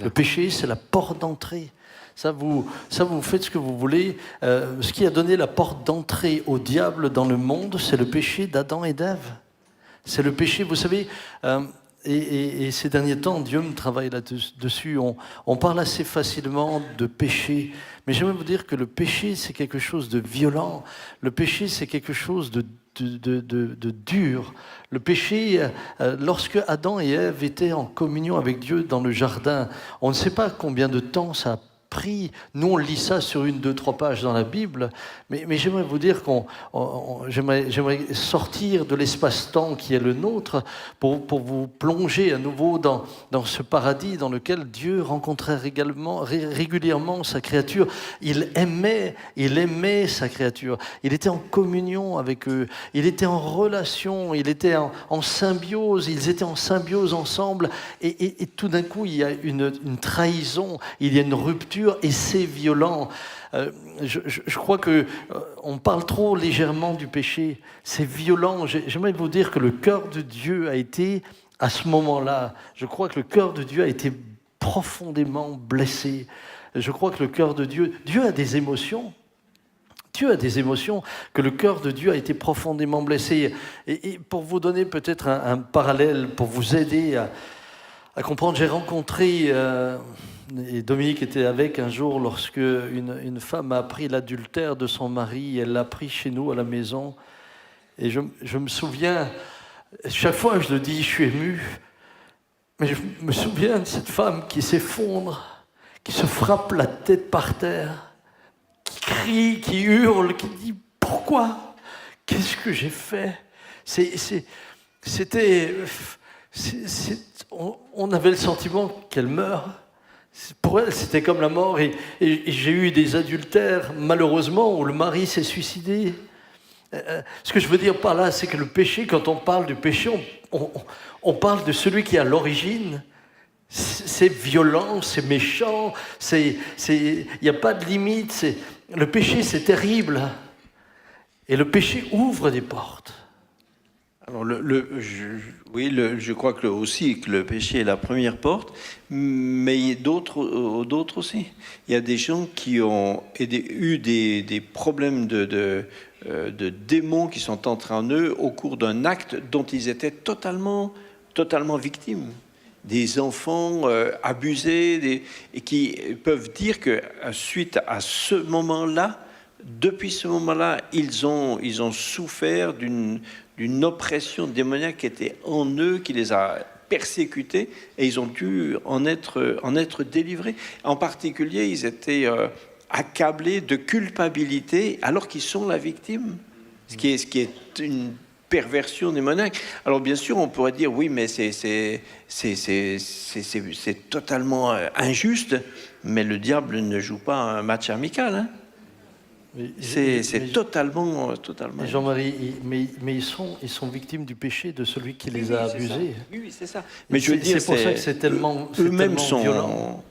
Speaker 1: Le péché, c'est la porte d'entrée. Ça, vous faites ce que vous voulez. Ce qui a donné la porte d'entrée au diable dans le monde, c'est le péché d'Adam et d'Ève. C'est le péché, vous savez, et ces derniers temps, Dieu me travaille là-dessus. On parle assez facilement de péché, mais j'aimerais vous dire que le péché, c'est quelque chose de violent. Le péché, c'est quelque chose de dur. Le péché, lorsque Adam et Ève étaient en communion avec Dieu dans le jardin, on ne sait pas combien de temps ça a pris. Nous, on lit ça sur 1, 2, 3 pages dans la Bible, mais j'aimerais vous dire j'aimerais sortir de l'espace-temps qui est le nôtre pour vous plonger à nouveau dans ce paradis dans lequel Dieu rencontrait régulièrement sa créature. Il aimait sa créature. Il était en communion avec eux. Il était en relation. Il était en symbiose. Ils étaient en symbiose ensemble. Et tout d'un coup, il y a une trahison. Il y a une rupture. Et c'est violent. Je crois qu'on parle trop légèrement du péché. C'est violent. J'aimerais vous dire que le cœur de Dieu a été, à ce moment-là, je crois que le cœur de Dieu a été profondément blessé. Je crois que le cœur de Dieu, Dieu a des émotions. Dieu a des émotions, que le cœur de Dieu a été profondément blessé. Et pour vous donner peut-être un parallèle, pour vous aider à comprendre, j'ai rencontré, et Dominique était avec un jour, lorsque une femme a appris l'adultère de son mari, elle l'a appris chez nous à la maison. Et je me souviens, chaque fois je le dis, je suis ému, mais je me souviens de cette femme qui s'effondre, qui se frappe la tête par terre, qui crie, qui hurle, qui dit « Pourquoi ? Qu'est-ce que j'ai fait ?» on avait le sentiment qu'elle meurt. Pour elle, c'était comme la mort. Et j'ai eu des adultères, malheureusement, où le mari s'est suicidé. Ce que je veux dire par là, c'est que le péché, quand on parle du péché, on parle de celui qui est à l'origine. C'est violent, c'est méchant, il n'y a pas de limite. Le péché, c'est terrible. Et le péché ouvre des portes.
Speaker 2: Alors je crois que aussi que le péché est la première porte, mais d'autres aussi. Il y a des gens qui ont eu des problèmes de démons qui sont entrés en eux au cours d'un acte dont ils étaient totalement victimes. Des enfants abusés et qui peuvent dire que suite à ce moment-là, depuis ce moment-là, ils ont souffert d'une oppression démoniaque qui était en eux, qui les a persécutés, et ils ont dû en être délivrés. En particulier, ils étaient accablés de culpabilité alors qu'ils sont la victime, ce qui est une perversion démoniaque. Alors bien sûr, on pourrait dire oui, mais c'est totalement injuste, mais le diable ne joue pas un match amical, hein. C'est totalement.
Speaker 1: Jean-Marie, mais ils sont victimes du péché de celui qui les a abusés.
Speaker 2: Oui, c'est ça.
Speaker 1: Mais je veux dire, c'est pour ça que c'est tellement violent.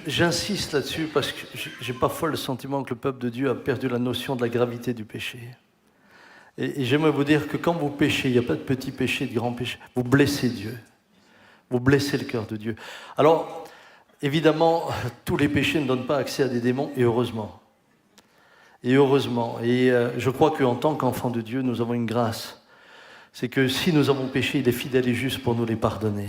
Speaker 1: J'insiste là-dessus parce que j'ai parfois le sentiment que le peuple de Dieu a perdu la notion de la gravité du péché. Et j'aimerais vous dire que quand vous péchez, il n'y a pas de petit péché, de grand péché. Vous blessez Dieu. Vous blessez le cœur de Dieu. Alors, évidemment, tous les péchés ne donnent pas accès à des démons, et heureusement. Et je crois qu'en tant qu'enfants de Dieu, nous avons une grâce. C'est que si nous avons péché, il est fidèle et juste pour nous les pardonner.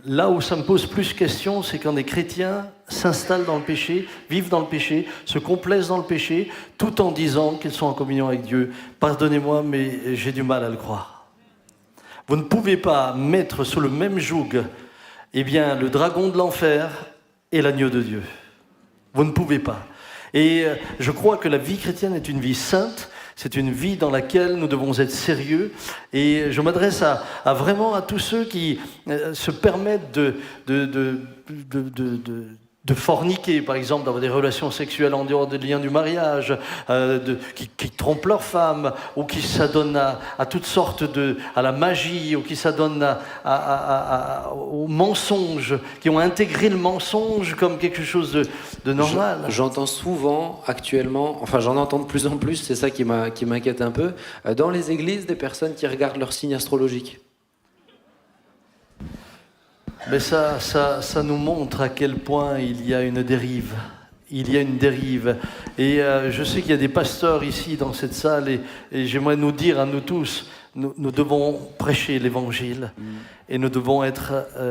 Speaker 1: Là où ça me pose plus question, c'est quand des chrétiens s'installent dans le péché, vivent dans le péché, se complaisent dans le péché, tout en disant qu'ils sont en communion avec Dieu. Pardonnez-moi, mais j'ai du mal à le croire. Vous ne pouvez pas mettre sous le même joug le dragon de l'enfer et l'agneau de Dieu. Vous ne pouvez pas. Et je crois que la vie chrétienne est une vie sainte. C'est une vie dans laquelle nous devons être sérieux. Et je m'adresse à vraiment à tous ceux qui se permettent de forniquer, par exemple, d'avoir des relations sexuelles en dehors des liens du mariage, qui trompent leur femme, ou qui s'adonnent à toutes sortes à la magie, ou qui s'adonnent aux mensonges, qui ont intégré le mensonge comme quelque chose de normal.
Speaker 4: J'entends souvent, actuellement, enfin j'en entends de plus en plus, c'est ça qui m'inquiète un peu, dans les églises, des personnes qui regardent leur signe astrologique.
Speaker 1: Mais ça nous montre à quel point il y a une dérive. Il y a une dérive. Et je sais qu'il y a des pasteurs ici dans cette salle et j'aimerais nous dire à nous tous, nous devons prêcher l'évangile et nous devons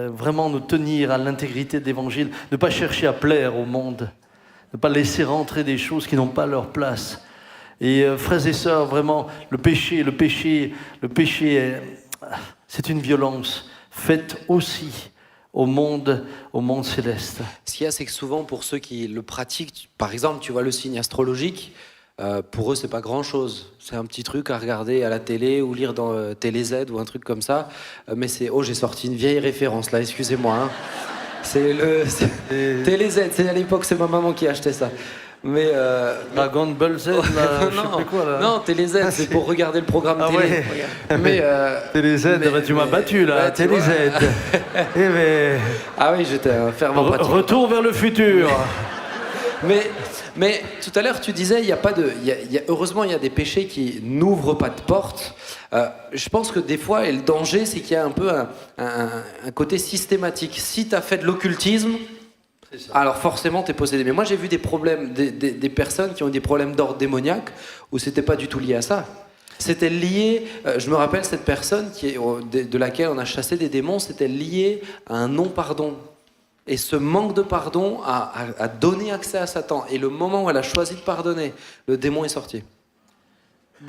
Speaker 1: vraiment nous tenir à l'intégrité de l'évangile, ne pas chercher à plaire au monde, ne pas laisser rentrer des choses qui n'ont pas leur place. Et frères et sœurs, vraiment, le péché, c'est une violence faite aussi au monde céleste.
Speaker 4: Ce qu'il y a, c'est que souvent, pour ceux qui le pratiquent, par exemple, tu vois le signe astrologique, pour eux, c'est pas grand-chose. C'est un petit truc à regarder à la télé ou lire dans TéléZ ou un truc comme ça. Mais c'est... Oh, j'ai sorti une vieille référence, là, excusez-moi. Hein. C'est TéléZ, c'est à l'époque, c'est ma maman qui achetait ça. Mais
Speaker 1: Dragon Ball Z, là, je sais plus quoi là.
Speaker 4: Non, TéléZ, c'est pour regarder le programme télé.
Speaker 1: Ouais. Mais TéléZ, tu m'as battu là, TéléZ.
Speaker 4: Ah oui, j'étais un fervent pratique.
Speaker 1: Retour vers le futur.
Speaker 4: Mais Mais tout à l'heure, tu disais, heureusement, il y a des péchés qui n'ouvrent pas de porte. Je pense que des fois, et le danger, c'est qu'il y a un peu un côté systématique. Si tu as fait de l'occultisme, alors forcément, tu es possédé. Mais moi, j'ai vu des problèmes, des personnes qui ont des problèmes d'ordre démoniaque, où c'était pas du tout lié à ça. C'était lié, je me rappelle cette personne de laquelle on a chassé des démons, c'était lié à un non-pardon. Et ce manque de pardon a donné accès à Satan. Et le moment où elle a choisi de pardonner, le démon est sorti.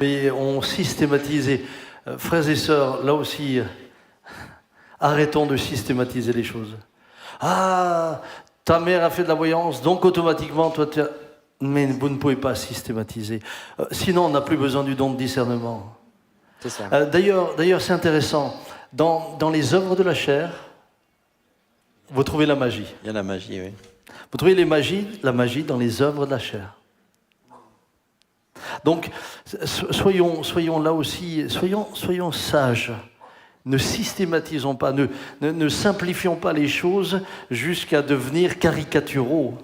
Speaker 1: Mais on systématise. Frères et sœurs, là aussi, arrêtons de systématiser les choses. Ah, ta mère a fait de la voyance, donc automatiquement, toi, tu as... Mais vous ne pouvez pas systématiser. Sinon, on n'a plus besoin du don de discernement.
Speaker 4: C'est ça.
Speaker 1: D'ailleurs, c'est intéressant. Dans les œuvres de la chair, vous trouvez la magie.
Speaker 2: Il y a la magie, oui.
Speaker 1: Vous trouvez la magie dans les œuvres de la chair. Donc, soyons là aussi, soyons sages. Ne systématisons pas, ne simplifions pas les choses jusqu'à devenir caricaturaux.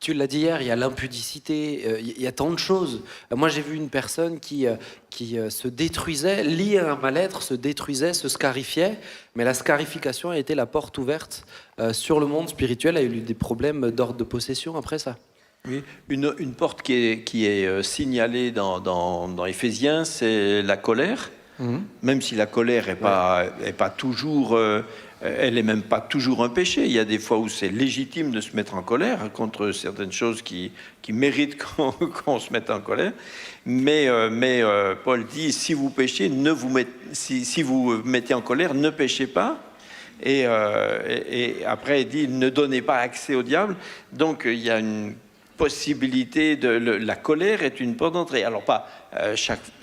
Speaker 4: Tu l'as dit hier, il y a l'impudicité, il y a tant de choses. Moi, j'ai vu une personne qui se détruisait, liée à un mal-être, se détruisait, se scarifiait, mais la scarification a été la porte ouverte sur le monde spirituel. Il y a eu des problèmes d'ordre de possession après ça.
Speaker 2: Oui, une porte qui est signalée dans Éphésiens, c'est la colère. Même si la colère n'est pas toujours... elle n'est même pas toujours un péché. Il y a des fois où c'est légitime de se mettre en colère contre certaines choses qui méritent qu'on se mette en colère. Mais Paul dit, si vous péchez, si vous mettez en colère, ne péchez pas. Et après, il dit, ne donnez pas accès au diable. Donc, il y a une possibilité la colère est une porte d'entrée. Alors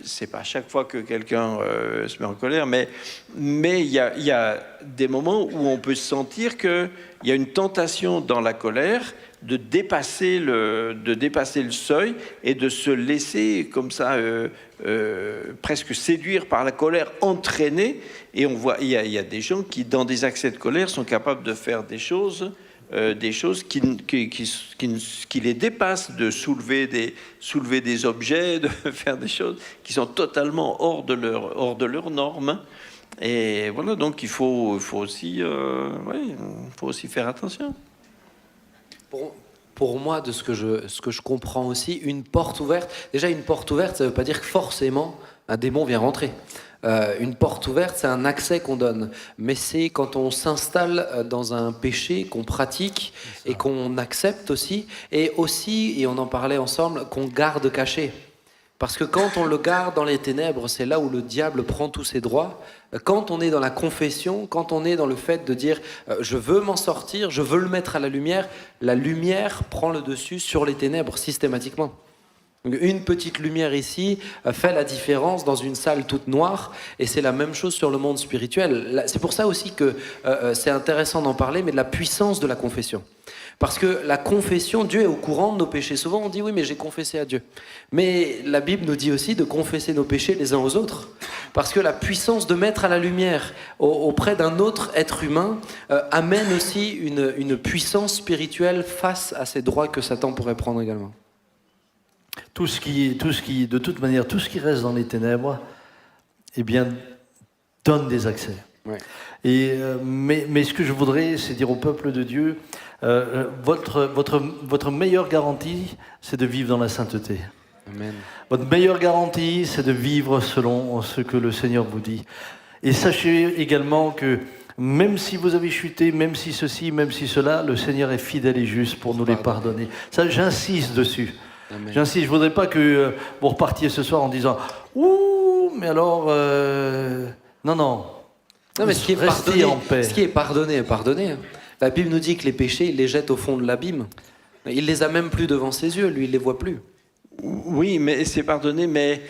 Speaker 2: c'est pas chaque fois que quelqu'un se met en colère, mais il y a des moments où on peut sentir qu'il y a une tentation dans la colère de dépasser le seuil et de se laisser comme ça presque séduire par la colère, entraîner. Et on voit il y a des gens qui dans des accès de colère sont capables de faire des choses qui les dépassent, de soulever des objets, de faire des choses qui sont totalement hors de leur norme. Et voilà, donc il faut aussi faire attention.
Speaker 4: Pour moi, de ce que je comprends aussi, une porte ouverte. Déjà, une porte ouverte, ça ne veut pas dire que forcément un démon vient rentrer. Une porte ouverte, c'est un accès qu'on donne. Mais c'est quand on s'installe dans un péché qu'on pratique et qu'on accepte aussi. Et on en parlait ensemble, qu'on garde caché. Parce que quand on le garde dans les ténèbres, c'est là où le diable prend tous ses droits. Quand on est dans la confession, quand on est dans le fait de dire je veux m'en sortir, je veux le mettre à la lumière prend le dessus sur les ténèbres systématiquement. Une petite lumière ici fait la différence dans une salle toute noire, et c'est la même chose sur le monde spirituel. C'est pour ça aussi que c'est intéressant d'en parler, mais de la puissance de la confession. Parce que la confession, Dieu est au courant de nos péchés. Souvent on dit oui, mais j'ai confessé à Dieu. Mais la Bible nous dit aussi de confesser nos péchés les uns aux autres. Parce que la puissance de mettre à la lumière auprès d'un autre être humain amène aussi une puissance spirituelle face à ces droits que Satan pourrait prendre également.
Speaker 1: De toute manière, tout ce qui reste dans les ténèbres, eh bien, donne des accès.
Speaker 4: Ouais.
Speaker 1: Mais ce que je voudrais, c'est dire au peuple de Dieu, votre meilleure garantie, c'est de vivre dans la sainteté.
Speaker 4: Amen.
Speaker 1: Votre meilleure garantie, c'est de vivre selon ce que le Seigneur vous dit. Et sachez également que même si vous avez chuté, même si ceci, même si cela, le Seigneur est fidèle et juste pour nous les pardonner. Ça, j'insiste dessus.
Speaker 4: Amen.
Speaker 1: J'insiste, je ne voudrais pas que vous repartiez ce soir en disant « Ouh, mais alors... Non.
Speaker 4: Non, mais ce qui est pardonné est pardonné. La Bible nous dit que les péchés, il les jette au fond de l'abîme. Il les a même plus devant ses yeux, lui, il les voit plus.
Speaker 2: Oui, mais c'est pardonné, mais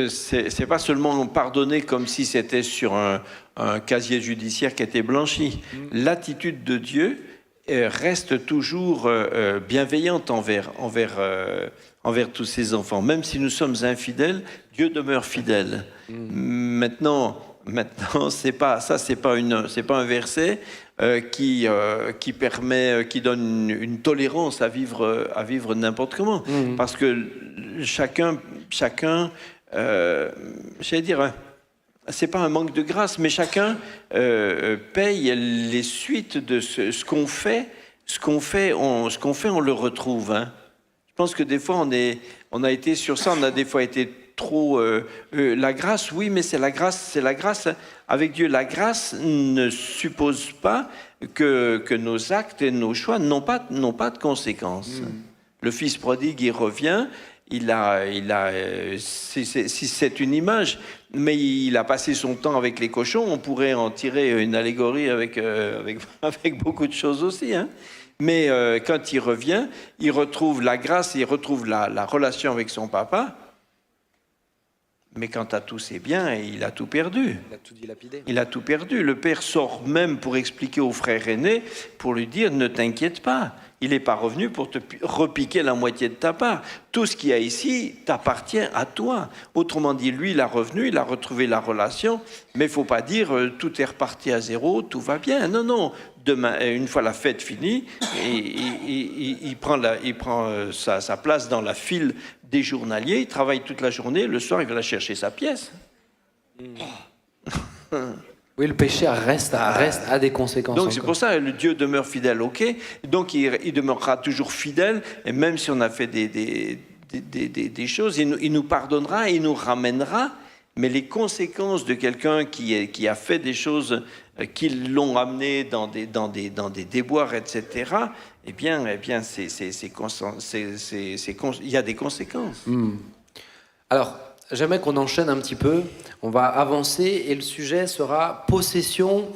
Speaker 2: c'est pas seulement pardonné comme si c'était sur un casier judiciaire qui était blanchi. L'attitude de Dieu reste toujours bienveillante envers tous ses enfants. Même si nous sommes infidèles, Dieu demeure fidèle. Maintenant, Maintenant, c'est pas un verset qui permet, qui donne une tolérance à vivre n'importe comment, parce que chacun, j'allais dire, hein, c'est pas un manque de grâce, mais chacun paye les suites de ce qu'on fait. Ce qu'on fait, on le retrouve. Hein. Je pense que des fois, on a été sur ça, on a des fois été trop... la grâce, oui, mais c'est la grâce. Avec Dieu, la grâce ne suppose pas que nos actes et nos choix n'ont pas de conséquences. Le fils prodigue, il revient, c'est une image, mais il a passé son temps avec les cochons. On pourrait en tirer une allégorie avec beaucoup de choses aussi. Hein. Mais quand il revient, il retrouve la grâce, il retrouve la relation avec son papa. Mais quant à tous ses biens, il a tout perdu.
Speaker 4: Il a tout dilapidé.
Speaker 2: Il a tout perdu. Le père sort même pour expliquer au frère aîné, pour lui dire, ne t'inquiète pas. Il n'est pas revenu pour te repiquer la moitié de ta part. Tout ce qu'il y a ici t'appartient à toi. Autrement dit, lui, il a revenu, il a retrouvé la relation, mais il ne faut pas dire tout est reparti à zéro, tout va bien. Non, non. Demain, une fois la fête finie, il prend sa place dans la file des journaliers, il travaille toute la journée, le soir, il va la chercher sa pièce.
Speaker 4: Oui, le péché reste à des conséquences.
Speaker 2: Donc c'est pour ça que le Dieu demeure fidèle, ok. Donc il demeurera toujours fidèle, et même si on a fait des choses, il nous pardonnera, il nous ramènera. Mais les conséquences de quelqu'un qui a fait des choses qui l'ont amené dans des déboires, etc., eh bien, il y a des conséquences.
Speaker 4: Alors, j'aimerais qu'on enchaîne un petit peu. On va avancer et le sujet sera possession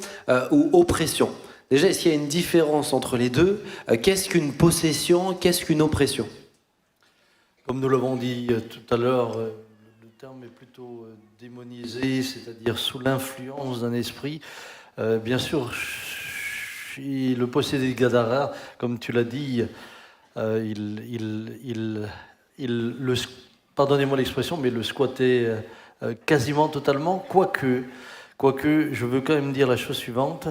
Speaker 4: ou oppression. Déjà, est-ce qu'il y a une différence entre les deux ? Qu'est-ce qu'une possession ? Qu'est-ce qu'une oppression ?
Speaker 1: Comme nous l'avons dit tout à l'heure, le terme est plutôt démonisé, c'est-à-dire sous l'influence d'un esprit. Bien sûr, le possédé de Gadara, comme tu l'as dit, pardonnez-moi l'expression, mais le squattait quasiment totalement, quoique, je veux quand même dire la chose suivante,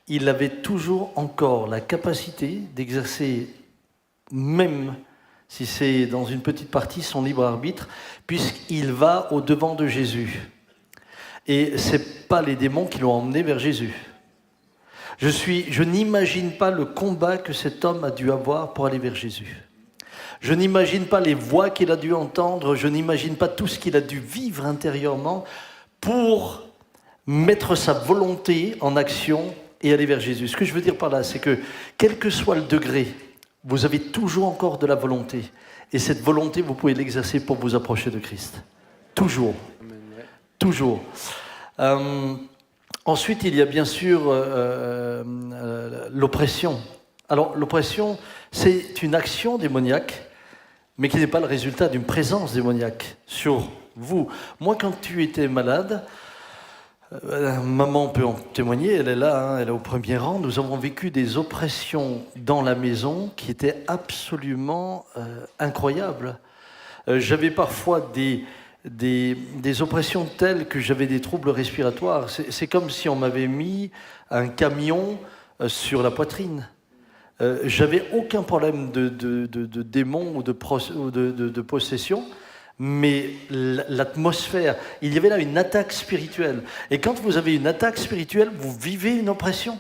Speaker 1: il avait toujours encore la capacité d'exercer, même si c'est dans une petite partie, son libre arbitre, puisqu'il va au-devant de Jésus. Et ce n'est pas les démons qui l'ont emmené vers Jésus. Je n'imagine pas le combat que cet homme a dû avoir pour aller vers Jésus. Je n'imagine pas les voix qu'il a dû entendre, je n'imagine pas tout ce qu'il a dû vivre intérieurement pour mettre sa volonté en action et aller vers Jésus. Ce que je veux dire par là, c'est que quel que soit le degré, vous avez toujours encore de la volonté. Et cette volonté, vous pouvez l'exercer pour vous approcher de Christ. Toujours. Toujours. Ensuite, il y a bien sûr l'oppression. Alors, l'oppression, c'est une action démoniaque, mais qui n'est pas le résultat d'une présence démoniaque sur vous. Moi, quand tu étais malade, maman peut en témoigner, elle est là, hein, elle est au premier rang. Nous avons vécu des oppressions dans la maison qui étaient absolument incroyables. J'avais parfois des oppressions telles que j'avais des troubles respiratoires. C'est comme si on m'avait mis un camion sur la poitrine. J'avais aucun problème de démon ou de possession, mais l'atmosphère, il y avait là une attaque spirituelle. Et quand vous avez une attaque spirituelle, vous vivez une oppression.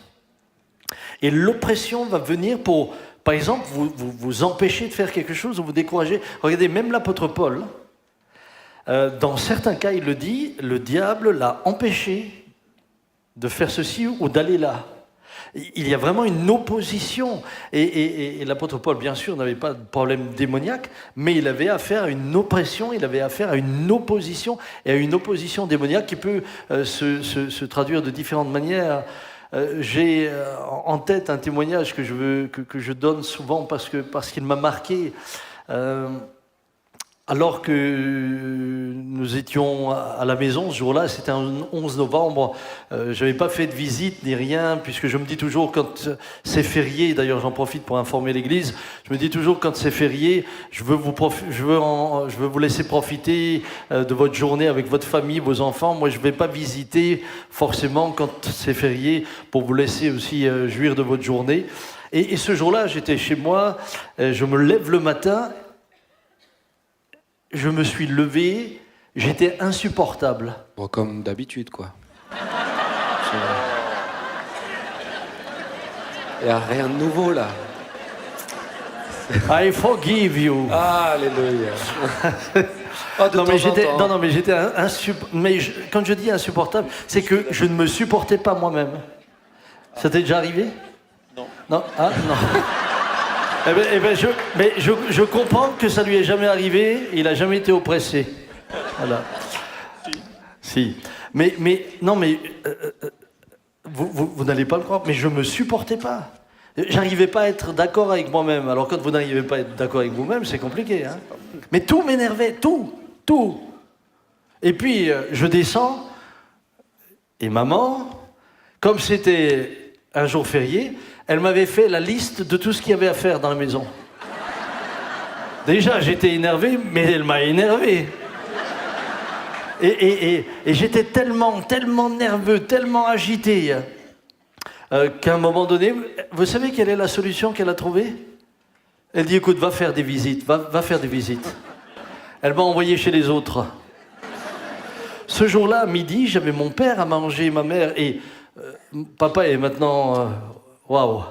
Speaker 1: Et l'oppression va venir pour, par exemple, vous empêcher de faire quelque chose ou vous décourager. Regardez, même l'apôtre Paul, dans certains cas, il le dit, le diable l'a empêché de faire ceci ou d'aller là. Il y a vraiment une opposition. Et l'apôtre Paul, bien sûr, n'avait pas de problème démoniaque, mais il avait affaire à une oppression, il avait affaire à une opposition, et à une opposition démoniaque qui peut se traduire de différentes manières. J'ai en tête un témoignage que je, que je donne souvent parce qu'il m'a marqué. alors que nous étions à la maison ce jour-là, c'était un 11 novembre, je n'avais pas fait de visite ni rien, puisque je me dis toujours quand c'est férié, d'ailleurs j'en profite pour informer l'Église, je me dis toujours quand c'est férié, je veux vous laisser profiter de votre journée avec votre famille, vos enfants. Moi je ne vais pas visiter forcément quand c'est férié pour vous laisser aussi jouir de votre journée. Et ce jour-là, j'étais chez moi, je me lève le matin. Je me suis levé, j'étais insupportable.
Speaker 4: Bon, comme d'habitude, quoi. Il n'y a rien de nouveau, là.
Speaker 1: I forgive you.
Speaker 4: Ah, alléluia.
Speaker 1: Non, mais j'étais insupportable. Mais quand je dis insupportable, c'est que je ne me supportais pas moi-même. Ça t'est déjà arrivé?
Speaker 2: Non.
Speaker 1: Non? Ah, non. Je comprends que ça lui est jamais arrivé, il n'a jamais été oppressé. Voilà. Si. Vous n'allez pas le croire, mais je ne me supportais pas. J'arrivais pas à être d'accord avec moi-même. Alors quand vous n'arrivez pas à être d'accord avec vous-même, c'est compliqué. Hein, mais tout m'énervait, tout. Et puis, je descends, et maman, comme c'était un jour férié, elle m'avait fait la liste de tout ce qu'il y avait à faire dans la maison. Déjà, j'étais énervé, mais elle m'a énervé. Et j'étais tellement nerveux, tellement agité, qu'à un moment donné, vous savez quelle est la solution qu'elle a trouvée? Elle dit, écoute, va faire des visites, va faire des visites. Elle m'a envoyé chez les autres. Ce jour-là, à midi, j'avais mon père à manger, ma mère, et papa est maintenant... Waouh!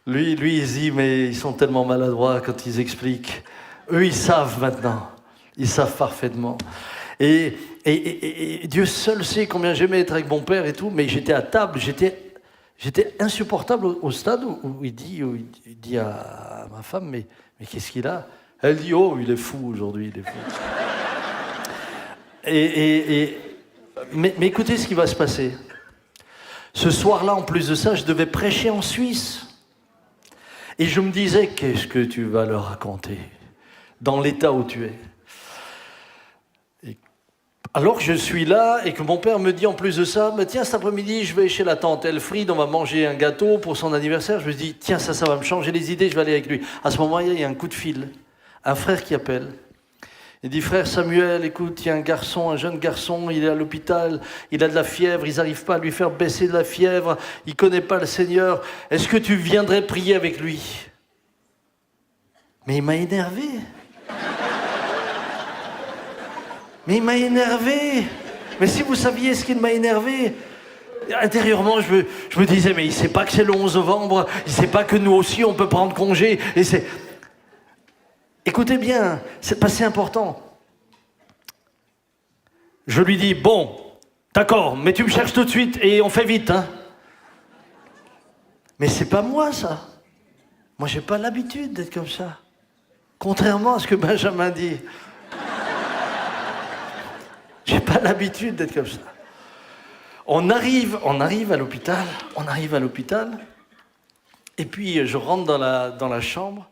Speaker 1: Lui, il se dit, mais ils sont tellement maladroits quand ils expliquent. Eux, ils savent maintenant. Ils savent parfaitement. Et Dieu seul sait combien j'aimais être avec mon père et tout, mais j'étais à table, j'étais insupportable au stade où il dit à ma femme, mais qu'est-ce qu'il a? Elle dit, oh, il est fou aujourd'hui, il est fou. Mais écoutez ce qui va se passer. Ce soir-là, en plus de ça, je devais prêcher en Suisse. Et je me disais, qu'est-ce que tu vas leur raconter dans l'état où tu es? Alors que je suis là et que mon père me dit en plus de ça, bah, tiens, cet après-midi, je vais chez la tante Elfriede, on va manger un gâteau pour son anniversaire. Je me dis, tiens, ça va me changer les idées, je vais aller avec lui. À ce moment-là, il y a un coup de fil, un frère qui appelle. Il dit, frère Samuel, écoute, il y a un jeune garçon, il est à l'hôpital, il a de la fièvre, ils n'arrivent pas à lui faire baisser de la fièvre, il ne connaît pas le Seigneur, est-ce que tu viendrais prier avec lui? Mais il m'a énervé. Mais il m'a énervé. Mais si vous saviez ce qu'il m'a énervé, intérieurement, je me disais, mais il ne sait pas que c'est le 11 novembre, il ne sait pas que nous aussi, on peut prendre congé, et c'est... Écoutez bien, c'est pas si important. Je lui dis, bon, d'accord, mais tu me cherches tout de suite et on fait vite, hein. Mais c'est pas moi, ça. Moi, j'ai pas l'habitude d'être comme ça. Contrairement à ce que Benjamin dit. J'ai pas l'habitude d'être comme ça. On arrive à l'hôpital, et puis je rentre dans la chambre,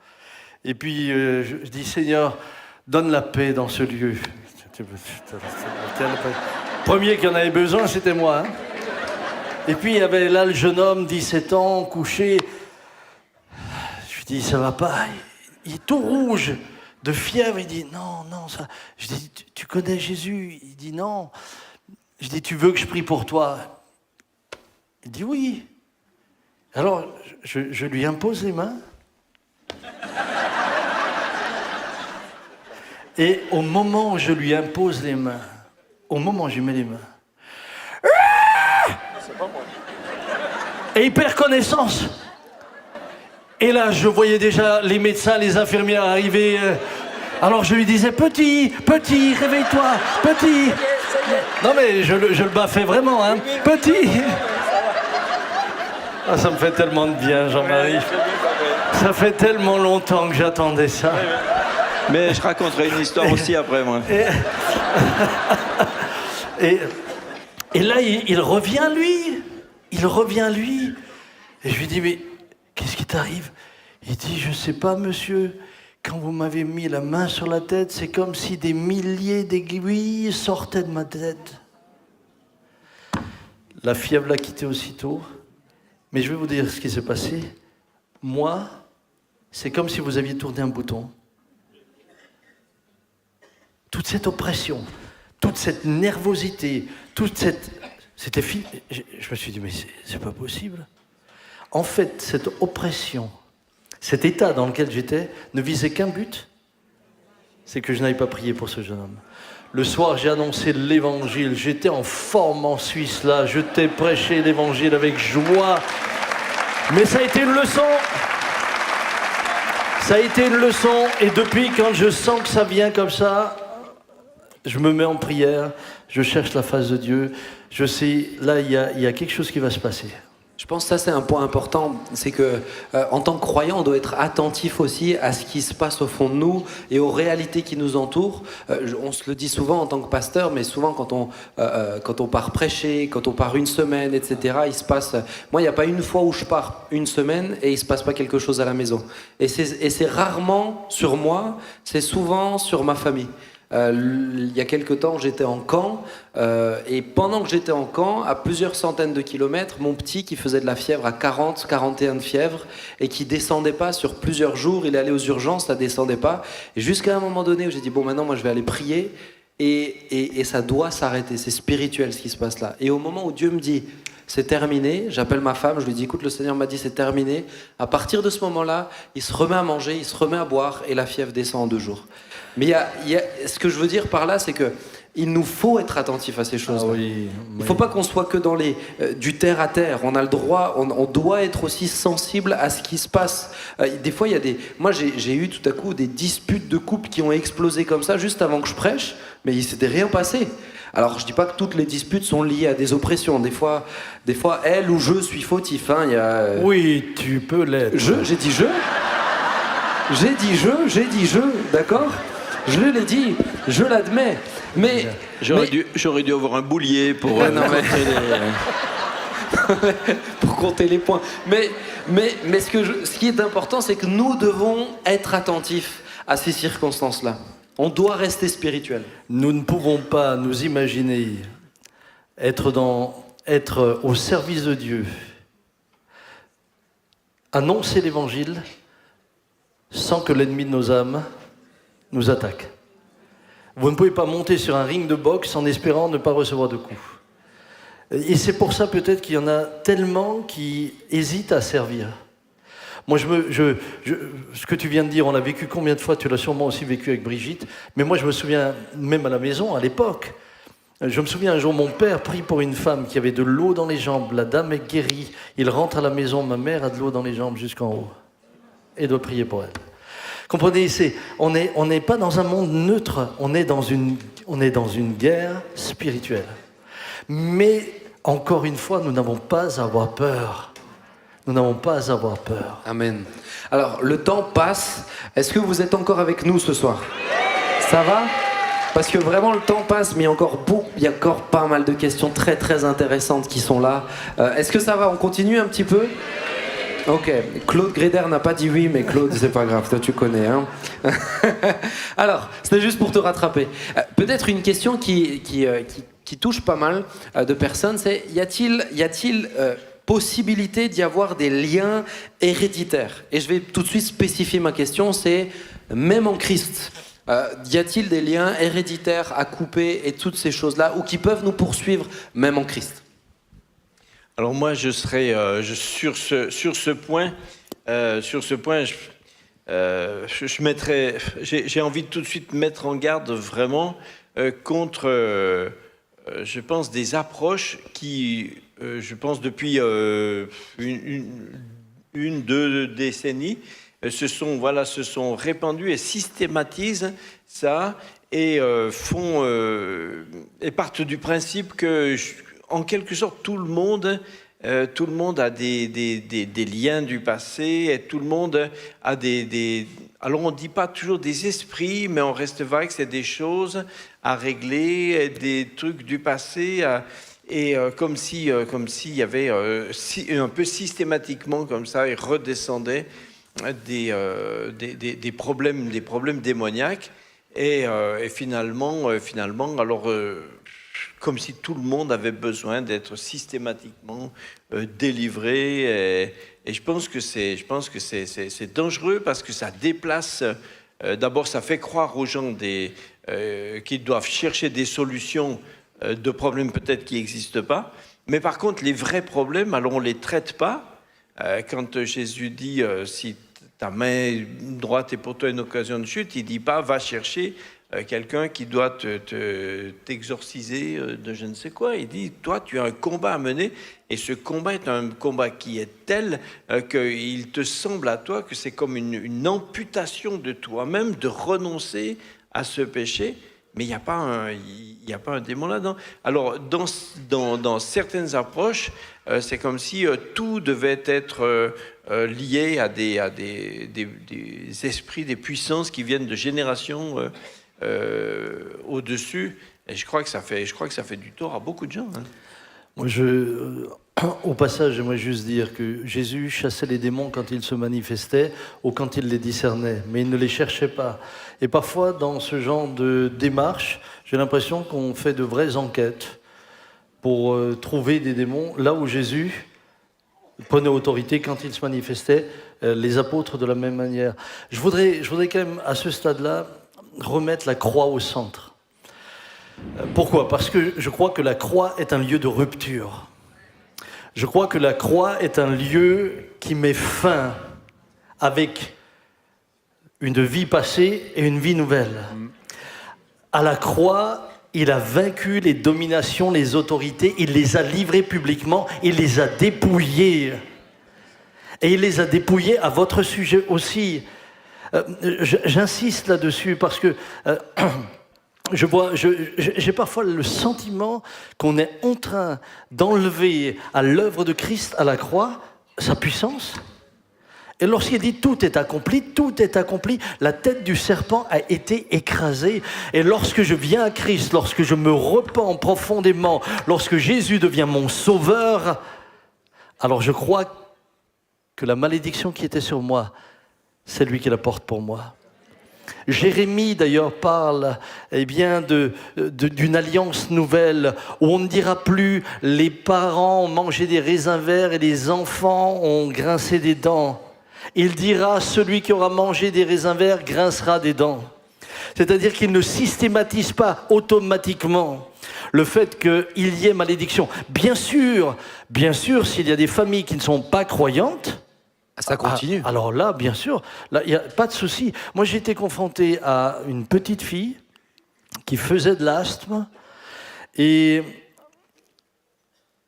Speaker 1: et puis je dis, Seigneur, donne la paix dans ce lieu. Le premier qui en avait besoin, c'était moi. Hein. Et puis il y avait là le jeune homme, 17 ans, couché. Je lui dis, ça va pas. Il est tout rouge, de fièvre. Il dit, non, ça... Je dis, tu connais Jésus? Il dit, non. Je dis, tu veux que je prie pour toi? Il dit, oui. Alors, je lui impose les mains. Et au moment où je lui impose les mains, au moment où je lui mets les mains, et il perd connaissance. Et là, je voyais déjà les médecins, les infirmières arriver. Alors je lui disais, petit, réveille-toi, petit. Non mais je le baffais vraiment, hein. Petit. Ah, ça me fait tellement de bien, Jean-Marie. Ça fait tellement longtemps que j'attendais ça.
Speaker 6: Mais je raconterai une histoire aussi après, moi.
Speaker 1: Et là, il revient, lui. Et je lui dis, mais qu'est-ce qui t'arrive? Il dit, je sais pas, monsieur. Quand vous m'avez mis la main sur la tête, c'est comme si des milliers d'aiguilles sortaient de ma tête. La fièvre l'a quitté aussitôt. Mais je vais vous dire ce qui s'est passé. Moi, c'est comme si vous aviez tourné un bouton. Toute cette oppression, toute cette nervosité, toute cette... C'était fini. Je me suis dit, mais c'est pas possible. En fait, cette oppression, cet état dans lequel j'étais, ne visait qu'un but, c'est que je n'avais pas prié pour ce jeune homme. Le soir, j'ai annoncé l'évangile. J'étais en forme en Suisse, là. Je t'ai prêché l'évangile avec joie. Mais ça a été une leçon. Ça a été une leçon. Et depuis, quand je sens que ça vient comme ça, je me mets en prière. Je cherche la face de Dieu. Je sais, là, il y a quelque chose qui va se passer.
Speaker 4: Je pense que ça, c'est un point important. C'est que, en tant que croyant, on doit être attentif aussi à ce qui se passe au fond de nous et aux réalités qui nous entourent. On se le dit souvent en tant que pasteur, mais souvent quand on part prêcher, quand on part une semaine, etc., il se passe... Moi, il n'y a pas une fois où je pars une semaine et il ne se passe pas quelque chose à la maison. Et c'est rarement sur moi, c'est souvent sur ma famille. Il y a quelque temps, j'étais en camp et pendant que j'étais en camp, à plusieurs centaines de kilomètres, mon petit qui faisait de la fièvre à 40, 41 de fièvre et qui descendait pas sur plusieurs jours, il allait aux urgences, ça descendait pas. Et jusqu'à un moment donné où j'ai dit bon, maintenant moi je vais aller prier et ça doit s'arrêter, c'est spirituel ce qui se passe là. Et au moment où Dieu me dit c'est terminé, j'appelle ma femme, je lui dis écoute, le Seigneur m'a dit c'est terminé. À partir de ce moment-là, il se remet à manger, il se remet à boire et la fièvre descend en 2 jours. Mais ce que je veux dire par là, c'est que il nous faut être attentif à ces choses-là.
Speaker 1: Ah oui,
Speaker 4: Il ne faut pas qu'on soit que dans du terre à terre. On a le droit, on doit être aussi sensible à ce qui se passe. Des fois, il y a moi, j'ai eu tout à coup des disputes de couple qui ont explosé comme ça juste avant que je prêche, mais il s'était rien passé. Alors, je dis pas que toutes les disputes sont liées à des oppressions. Des fois, elle ou je suis fautif. Hein.
Speaker 1: Oui, tu peux l'être.
Speaker 4: J'ai dit je, d'accord ? Je l'ai dit, je l'admets. Mais
Speaker 6: J'aurais dû avoir un boulier pour
Speaker 4: pour compter les points. Mais ce qui est important, c'est que nous devons être attentifs à ces circonstances-là. On doit rester spirituel.
Speaker 1: Nous ne pouvons pas nous imaginer être au service de Dieu, annoncer l'évangile sans que l'ennemi de nos âmes nous attaque. Vous ne pouvez pas monter sur un ring de boxe en espérant ne pas recevoir de coups. Et c'est pour ça peut-être qu'il y en a tellement qui hésitent à servir. Moi, ce que tu viens de dire, on l'a vécu combien de fois? Tu l'as sûrement aussi vécu avec Brigitte. Mais moi, je me souviens, même à la maison, à l'époque, je me souviens un jour, mon père prie pour une femme qui avait de l'eau dans les jambes. La dame est guérie. Il rentre à la maison, ma mère a de l'eau dans les jambes jusqu'en haut. Et doit prier pour elle. Comprenez, on n'est pas dans un monde neutre, on est dans une guerre spirituelle. Mais, encore une fois, nous n'avons pas à avoir peur. Nous n'avons pas à avoir peur.
Speaker 4: Amen. Alors, le temps passe. Est-ce que vous êtes encore avec nous ce soir? Ça va? Parce que vraiment, le temps passe, mais il y a encore pas mal de questions très très intéressantes qui sont là. Est-ce que ça va? On continue un petit peu? Ok, Claude Gréder n'a pas dit oui, mais Claude, c'est pas grave, toi tu connais. Hein. Alors, c'était juste pour te rattraper. Peut-être une question qui touche pas mal de personnes, c'est y a-t-il possibilité d'y avoir des liens héréditaires? Et je vais tout de suite spécifier ma question, c'est même en Christ, y a-t-il des liens héréditaires à couper et toutes ces choses-là, ou qui peuvent nous poursuivre même en Christ?
Speaker 2: Alors moi, je serais sur ce point, j'ai envie de tout de suite mettre en garde vraiment contre, je pense, des approches qui, je pense, depuis deux décennies, se sont répandues et systématisent ça et partent du principe que en quelque sorte, tout le monde a des liens du passé, et tout le monde a alors on ne dit pas toujours des esprits, mais on reste vague, c'est des choses à régler, des trucs du passé, et comme s'il y avait un peu systématiquement comme ça, ils redescendaient des problèmes démoniaques. Et finalement, alors, comme si tout le monde avait besoin d'être systématiquement délivré. Et je pense que c'est dangereux parce que ça déplace. D'abord, ça fait croire aux gens qu'ils doivent chercher des solutions de problèmes peut-être qui n'existent pas. Mais par contre, les vrais problèmes, alors on ne les traite pas. Quand Jésus dit si ta main droite est pour toi une occasion de chute, il ne dit pas va chercher quelqu'un qui doit t'exorciser de je ne sais quoi. Il dit toi, tu as un combat à mener et ce combat est un combat qui est tel qu'il te semble à toi que c'est comme une amputation de toi-même de renoncer à ce péché. Mais il n'y a pas un démon là-dedans. Alors, dans certaines approches, c'est comme si tout devait être lié à des esprits, des puissances qui viennent de générations au-dessus. Et je crois que ça fait du tort à beaucoup de gens. Hein.
Speaker 1: Moi, au passage, j'aimerais juste dire que Jésus chassait les démons quand ils se manifestaient ou quand il les discernait, mais il ne les cherchait pas. Et parfois, dans ce genre de démarche, j'ai l'impression qu'on fait de vraies enquêtes pour trouver des démons, là où Jésus prenait autorité quand il se manifestait, les apôtres de la même manière. Je voudrais quand même, à ce stade-là, remettre la croix au centre. Pourquoi ? Parce que je crois que la croix est un lieu de rupture. Je crois que la croix est un lieu qui met fin avec une vie passée et une vie nouvelle. À la croix, il a vaincu les dominations, les autorités, il les a livrées publiquement, il les a dépouillées. Et il les a dépouillées à votre sujet aussi. J'insiste là-dessus parce que j'ai parfois le sentiment qu'on est en train d'enlever à l'œuvre de Christ à la croix sa puissance. Et lorsqu'il dit tout est accompli, la tête du serpent a été écrasée. Et lorsque je viens à Christ, lorsque je me repens profondément, lorsque Jésus devient mon sauveur, alors je crois que la malédiction qui était sur moi, c'est lui qui la porte pour moi. Jérémie d'ailleurs parle d'une alliance nouvelle où on ne dira plus les parents ont mangé des raisins verts et les enfants ont grincé des dents. Il dira celui qui aura mangé des raisins verts grincera des dents. C'est-à-dire qu'il ne systématise pas automatiquement le fait qu'il y ait malédiction. Bien sûr, s'il y a des familles qui ne sont pas croyantes,
Speaker 4: ça continue.
Speaker 1: Alors là, bien sûr, il n'y a pas de souci. Moi, j'ai été confronté à une petite fille qui faisait de l'asthme et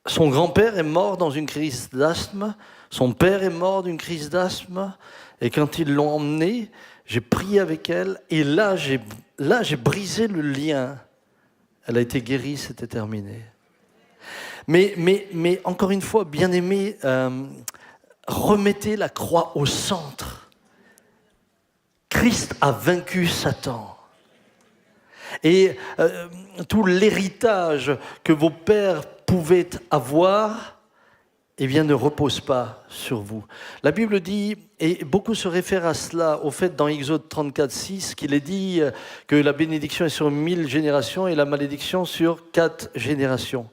Speaker 1: son grand-père est mort dans une crise d'asthme, son père est mort d'une crise d'asthme et quand ils l'ont emmenée, j'ai prié avec elle et là, j'ai brisé le lien. Elle a été guérie, c'était terminé. Mais encore une fois, bien-aimé, remettez la croix au centre. Christ a vaincu Satan. Et tout l'héritage que vos pères pouvaient avoir, ne repose pas sur vous. La Bible dit, et beaucoup se réfèrent à cela, au fait dans Exode 34, 6, qu'il est dit que la bénédiction est sur 1000 générations et la malédiction sur 4 générations.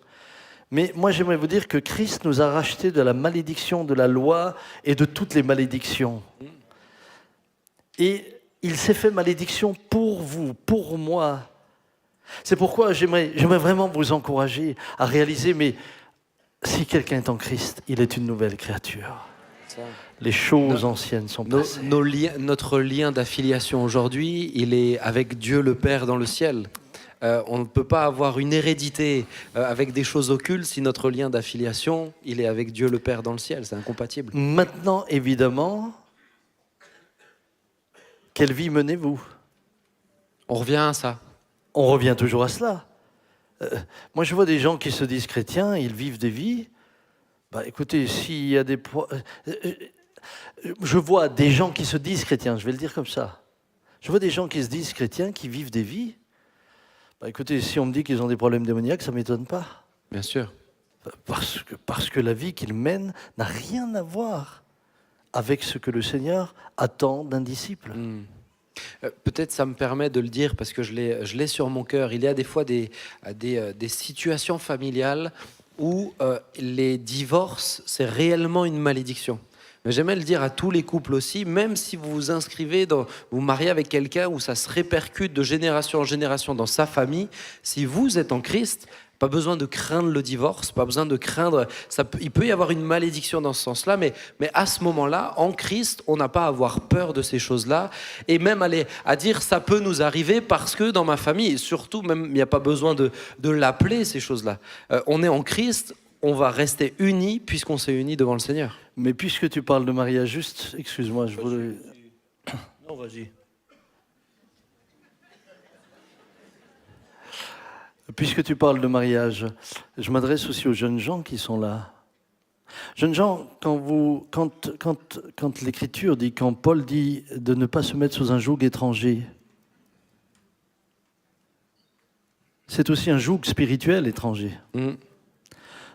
Speaker 1: Mais moi, j'aimerais vous dire que Christ nous a rachetés de la malédiction de la loi et de toutes les malédictions. Et il s'est fait malédiction pour vous, pour moi. C'est pourquoi j'aimerais vraiment vous encourager à réaliser, mais si quelqu'un est en Christ, il est une nouvelle créature. Les choses anciennes sont passées.
Speaker 4: Notre lien d'affiliation aujourd'hui, il est avec Dieu le Père dans le ciel. On ne peut pas avoir une hérédité avec des choses occultes si notre lien d'affiliation, il est avec Dieu le Père dans le ciel. C'est incompatible.
Speaker 1: Maintenant, évidemment, quelle vie menez-vous ?
Speaker 4: On revient à ça.
Speaker 1: On revient toujours à cela. Moi, je vois des gens qui se disent chrétiens, ils vivent des vies. Écoutez, s'il y a des... Je vois des gens qui se disent chrétiens, je vais le dire comme ça. Je vois des gens qui se disent chrétiens, qui vivent des vies. Écoutez, si on me dit qu'ils ont des problèmes démoniaques, ça ne m'étonne pas.
Speaker 4: Bien sûr.
Speaker 1: Parce que la vie qu'ils mènent n'a rien à voir avec ce que le Seigneur attend d'un disciple.
Speaker 4: Peut-être ça me permet de le dire parce que je l'ai sur mon cœur. Il y a des fois des situations familiales où les divorces, c'est réellement une malédiction. Mais j'aimais le dire à tous les couples aussi, même si vous vous inscrivez, vous vous mariez avec quelqu'un où ça se répercute de génération en génération dans sa famille, si vous êtes en Christ, pas besoin de craindre le divorce, pas besoin de craindre... il peut y avoir une malédiction dans ce sens-là, mais à ce moment-là, en Christ, on n'a pas à avoir peur de ces choses-là, et même aller à dire ça peut nous arriver parce que dans ma famille, et surtout, même il n'y a pas besoin de l'appeler ces choses-là. On est en Christ, on va rester unis puisqu'on s'est unis devant le Seigneur.
Speaker 1: Mais puisque tu parles de mariage, juste, excuse-moi, je voulais...
Speaker 2: Non, vas-y.
Speaker 1: Puisque tu parles de mariage, je m'adresse aussi aux jeunes gens qui sont là. Jeunes gens, quand l'Écriture dit, quand Paul dit de ne pas se mettre sous un joug étranger, c'est aussi un joug spirituel étranger.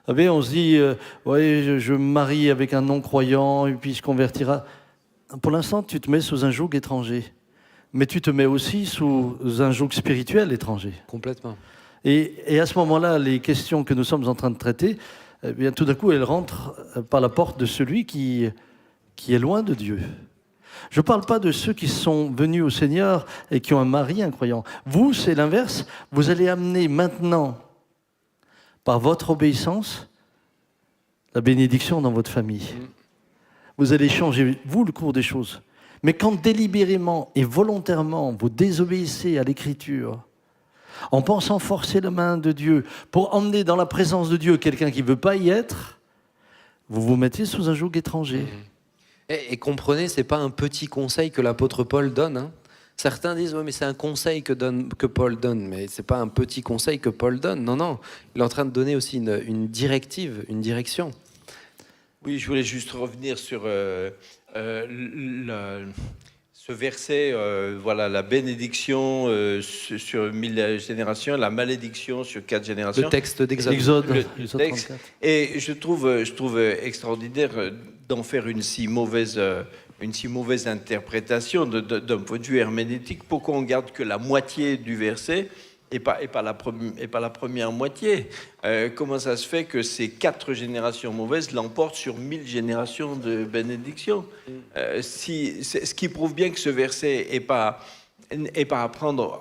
Speaker 1: Vous savez, on se dit, ouais, je me marie avec un non-croyant et puis il se convertira. Pour l'instant, tu te mets sous un joug étranger. Mais tu te mets aussi sous un joug spirituel étranger.
Speaker 4: Complètement.
Speaker 1: Et à ce moment-là, les questions que nous sommes en train de traiter, eh bien, tout d'un coup, elles rentrent par la porte de celui qui est loin de Dieu. Je ne parle pas de ceux qui sont venus au Seigneur et qui ont un mari incroyant. Vous, c'est l'inverse. Vous allez amener maintenant, par votre obéissance, la bénédiction dans votre famille. Vous allez changer, vous, le cours des choses. Mais quand délibérément et volontairement, vous désobéissez à l'Écriture, en pensant forcer la main de Dieu pour emmener dans la présence de Dieu quelqu'un qui ne veut pas y être, vous vous mettez sous un joug étranger.
Speaker 4: Et comprenez, ce n'est pas un petit conseil que l'apôtre Paul donne. Hein. Certains disent, ouais, mais c'est un conseil que Paul donne, mais ce n'est pas un petit conseil que Paul donne. Non, non, il est en train de donner aussi une directive, une direction.
Speaker 2: Oui, je voulais juste revenir sur ce verset, voilà, la bénédiction sur 1000 générations, la malédiction sur 4 générations.
Speaker 4: Le texte d'Exode.
Speaker 1: Exode
Speaker 2: Texte.
Speaker 1: 34.
Speaker 2: Et je trouve extraordinaire d'en faire une si mauvaise interprétation d'un point de vue herméneutique. Pourquoi on garde que la moitié du verset et pas la première moitié? Comment ça se fait que ces 4 générations mauvaises l'emportent sur 1000 générations de bénédiction? Ce qui prouve bien que ce verset n'est pas à prendre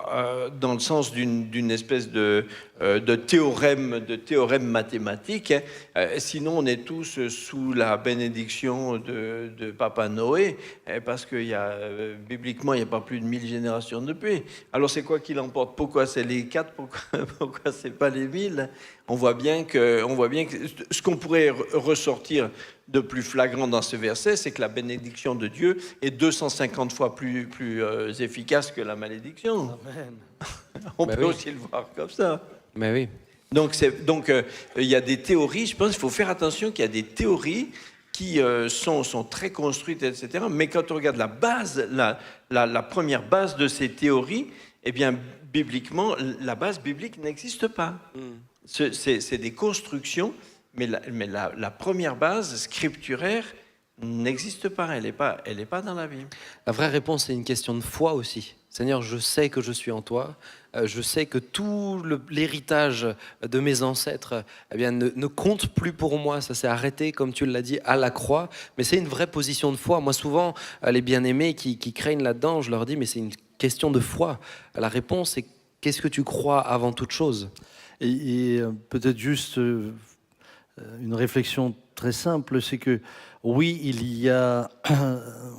Speaker 2: dans le sens d'une espèce de théorème mathématique. Sinon, on est tous sous la bénédiction de Papa Noé, parce que bibliquement, il n'y a pas plus de 1000 générations depuis. Alors, c'est quoi qui l'emporte? Pourquoi c'est les 4? Pourquoi c'est pas les 1000? On voit bien que ce qu'on pourrait ressortir de plus flagrant dans ce verset, c'est que la bénédiction de Dieu est 250 fois plus efficace que la malédiction. Amen. On peut aussi le voir comme ça.
Speaker 4: Mais oui.
Speaker 2: Donc, il y a des théories, je pense qu'il faut faire attention qu'il y a des théories qui sont très construites, etc. Mais quand on regarde la base, la première base de ces théories, eh bien, bibliquement, la base biblique n'existe pas. C'est des constructions, mais la première base scripturaire n'existe pas. Elle n'est pas dans la Bible.
Speaker 4: La vraie réponse, c'est une question de foi aussi. Seigneur, je sais que je suis en toi. Je sais que tout l'héritage de mes ancêtres ne compte plus pour moi. Ça s'est arrêté, comme tu l'as dit, à la croix. Mais c'est une vraie position de foi. Moi, souvent, les bien-aimés qui craignent là-dedans, je leur dis, mais c'est une question de foi. La réponse, c'est qu'est-ce que tu crois avant toute chose?
Speaker 1: Et peut-être juste une réflexion très simple, c'est que oui,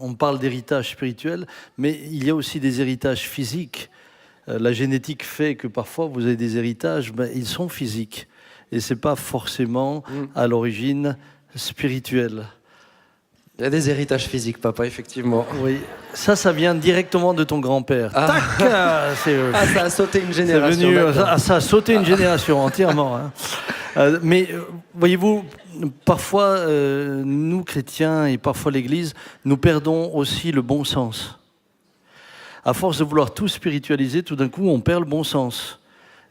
Speaker 1: on parle d'héritage spirituel, mais il y a aussi des héritages physiques. La génétique fait que parfois vous avez des héritages, ils sont physiques. Et ce n'est pas forcément à l'origine spirituelle.
Speaker 4: Il y a des héritages physiques, papa, effectivement.
Speaker 1: Oui, ça vient directement de ton grand-père.
Speaker 4: Ah.
Speaker 1: Tac,
Speaker 4: ça a sauté une génération.
Speaker 1: Ça a sauté une génération entièrement. Hein. Mais voyez-vous, parfois, nous chrétiens et parfois l'Église, nous perdons aussi le bon sens. À force de vouloir tout spiritualiser, tout d'un coup, on perd le bon sens.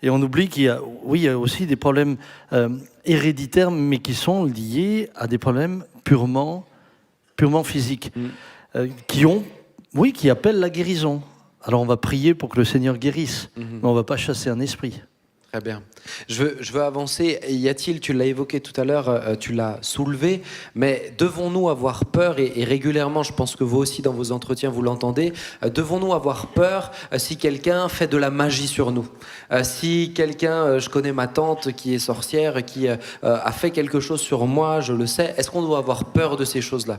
Speaker 1: Et on oublie qu'il y a aussi des problèmes héréditaires, mais qui sont liés à des problèmes purement purement physiques, qui appellent la guérison. Alors on va prier pour que le Seigneur guérisse, mais on ne va pas chasser un esprit.
Speaker 4: Très bien. Je veux avancer. Y a-t-il, tu l'as évoqué tout à l'heure, tu l'as soulevé, mais devons-nous avoir peur, et régulièrement, je pense que vous aussi dans vos entretiens, vous l'entendez, devons-nous avoir peur si quelqu'un fait de la magie sur nous? Si quelqu'un, je connais ma tante qui est sorcière, qui a fait quelque chose sur moi, je le sais, est-ce qu'on doit avoir peur de ces choses-là?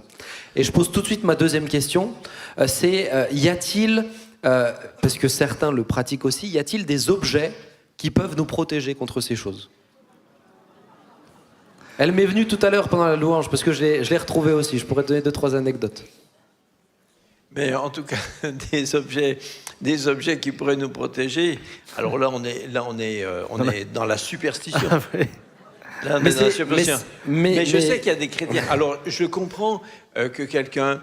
Speaker 4: Et je pose tout de suite ma deuxième question, c'est y a-t-il, parce que certains le pratiquent aussi, y a-t-il des objets qui peuvent nous protéger contre ces choses? Elle m'est venue tout à l'heure pendant la louange, parce que je l'ai retrouvée aussi. Je pourrais te donner 2-3 anecdotes.
Speaker 2: Mais en tout cas, des objets qui pourraient nous protéger. Alors là, on est dans la superstition. Là, on est dans la superstition. Mais je sais qu'il y a des chrétiens. Alors, je comprends que quelqu'un...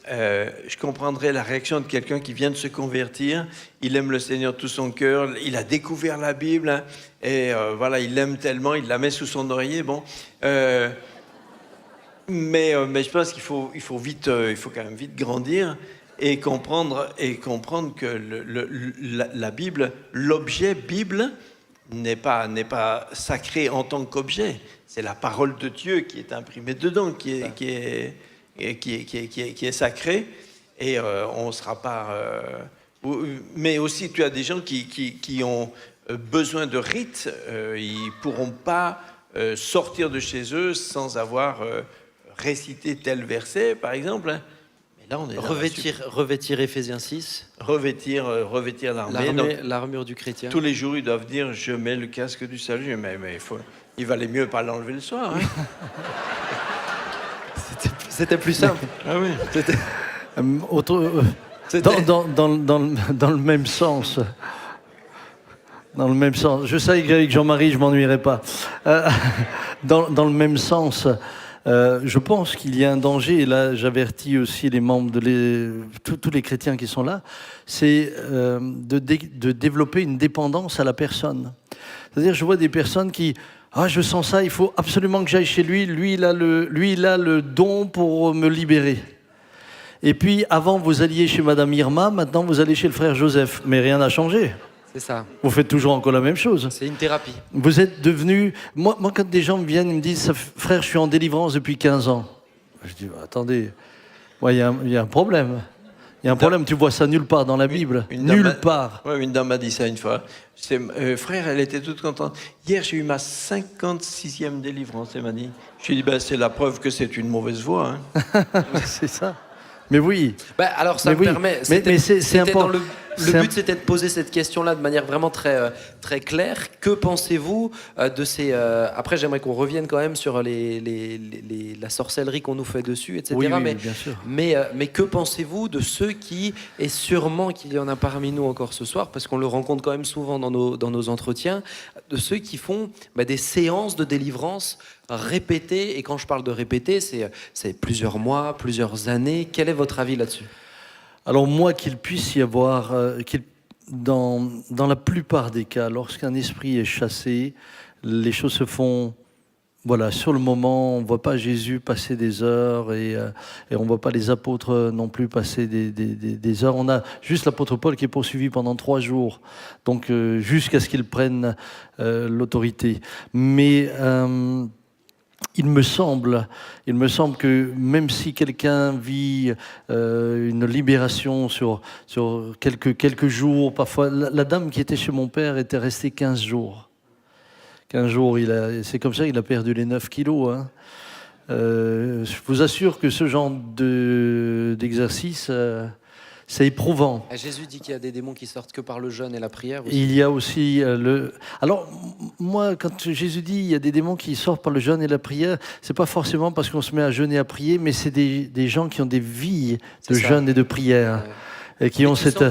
Speaker 2: je comprendrais la réaction de quelqu'un qui vient de se convertir. Il aime le Seigneur de tout son cœur. Il a découvert la Bible, hein, et voilà, il l'aime tellement, il la met sous son oreiller. Bon, mais je pense qu'il faut quand même vite grandir et comprendre que la Bible, l'objet Bible, n'est pas sacré en tant qu'objet. C'est la parole de Dieu qui est imprimée dedans, qui est sacré, et on ne sera pas... mais aussi, tu as des gens qui ont besoin de rites, ils ne pourront pas sortir de chez eux sans avoir récité tel verset, par exemple. Hein. Mais là, on est
Speaker 4: revêtir Éphésiens 6.
Speaker 2: Revêtir l'armée.
Speaker 4: L'armure du chrétien.
Speaker 2: Tous les jours, ils doivent dire « Je mets le casque du salut ». Mais il valait mieux pas l'enlever le soir. Hein.
Speaker 4: C'était plus simple.
Speaker 2: Ah oui.
Speaker 1: Dans le même sens. Dans le même sens. Je savais qu'avec Jean-Marie, je ne m'ennuierais pas. Dans le même sens, je pense qu'il y a un danger, et là j'avertis aussi les membres, tous les chrétiens qui sont là, c'est de développer une dépendance à la personne. C'est-à-dire, je vois des personnes qui... Ah, je sens ça, il faut absolument que j'aille chez lui. Lui, il a le don pour me libérer. Et puis, avant, vous alliez chez Madame Irma, maintenant, vous allez chez le frère Joseph. Mais rien n'a changé.
Speaker 4: C'est ça.
Speaker 1: Vous faites toujours encore la même chose.
Speaker 4: C'est une thérapie.
Speaker 1: Vous êtes devenu... Moi, quand des gens me viennent, ils me disent « Frère, je suis en délivrance depuis 15 ans. » Je dis « Attendez, il y a un problème. Il y a un problème, tu vois ça nulle part dans la Bible. Nulle part.
Speaker 2: Oui, une dame m'a dit ça une fois. Frère, elle était toute contente. Hier, j'ai eu ma 56e délivrance, elle m'a dit. Je lui ai dit, c'est la preuve que c'est une mauvaise voie. Hein.
Speaker 1: C'est ça. Mais oui.
Speaker 4: Alors ça me permet...
Speaker 1: Mais c'est important.
Speaker 4: Le but, c'était de poser cette question-là de manière vraiment très, très claire. Que pensez-vous de ces... Après, j'aimerais qu'on revienne quand même sur la sorcellerie qu'on nous fait dessus, etc.
Speaker 1: Oui, bien sûr.
Speaker 4: Mais que pensez-vous de ceux qui, et sûrement qu'il y en a parmi nous encore ce soir, parce qu'on le rencontre quand même souvent dans nos entretiens, de ceux qui font des séances de délivrance répétées. Et quand je parle de répétées, c'est plusieurs mois, plusieurs années. Quel est votre avis là-dessus ?
Speaker 1: Alors moi, qu'il puisse y avoir, dans la plupart des cas, lorsqu'un esprit est chassé, les choses se font, voilà, sur le moment. On ne voit pas Jésus passer des heures et on ne voit pas les apôtres non plus passer des heures. On a juste l'apôtre Paul qui est poursuivi pendant 3 jours, donc jusqu'à ce qu'il prenne l'autorité. Mais... Il me semble que même si quelqu'un vit une libération sur quelques jours, parfois, la dame qui était chez mon père était restée 15 jours. 15 jours, c'est comme ça qu'il a perdu les 9 kilos. Hein. Je vous assure que ce genre d'exercice... c'est éprouvant.
Speaker 4: Jésus dit qu'il y a des démons qui sortent que par le jeûne et la prière aussi.
Speaker 1: Il y a aussi Alors, moi, quand Jésus dit il y a des démons qui sortent par le jeûne et la prière, c'est pas forcément parce qu'on se met à jeûner, à prier, mais c'est des gens qui ont des vies de jeûne et de prière. Ouais. Et qui ont cette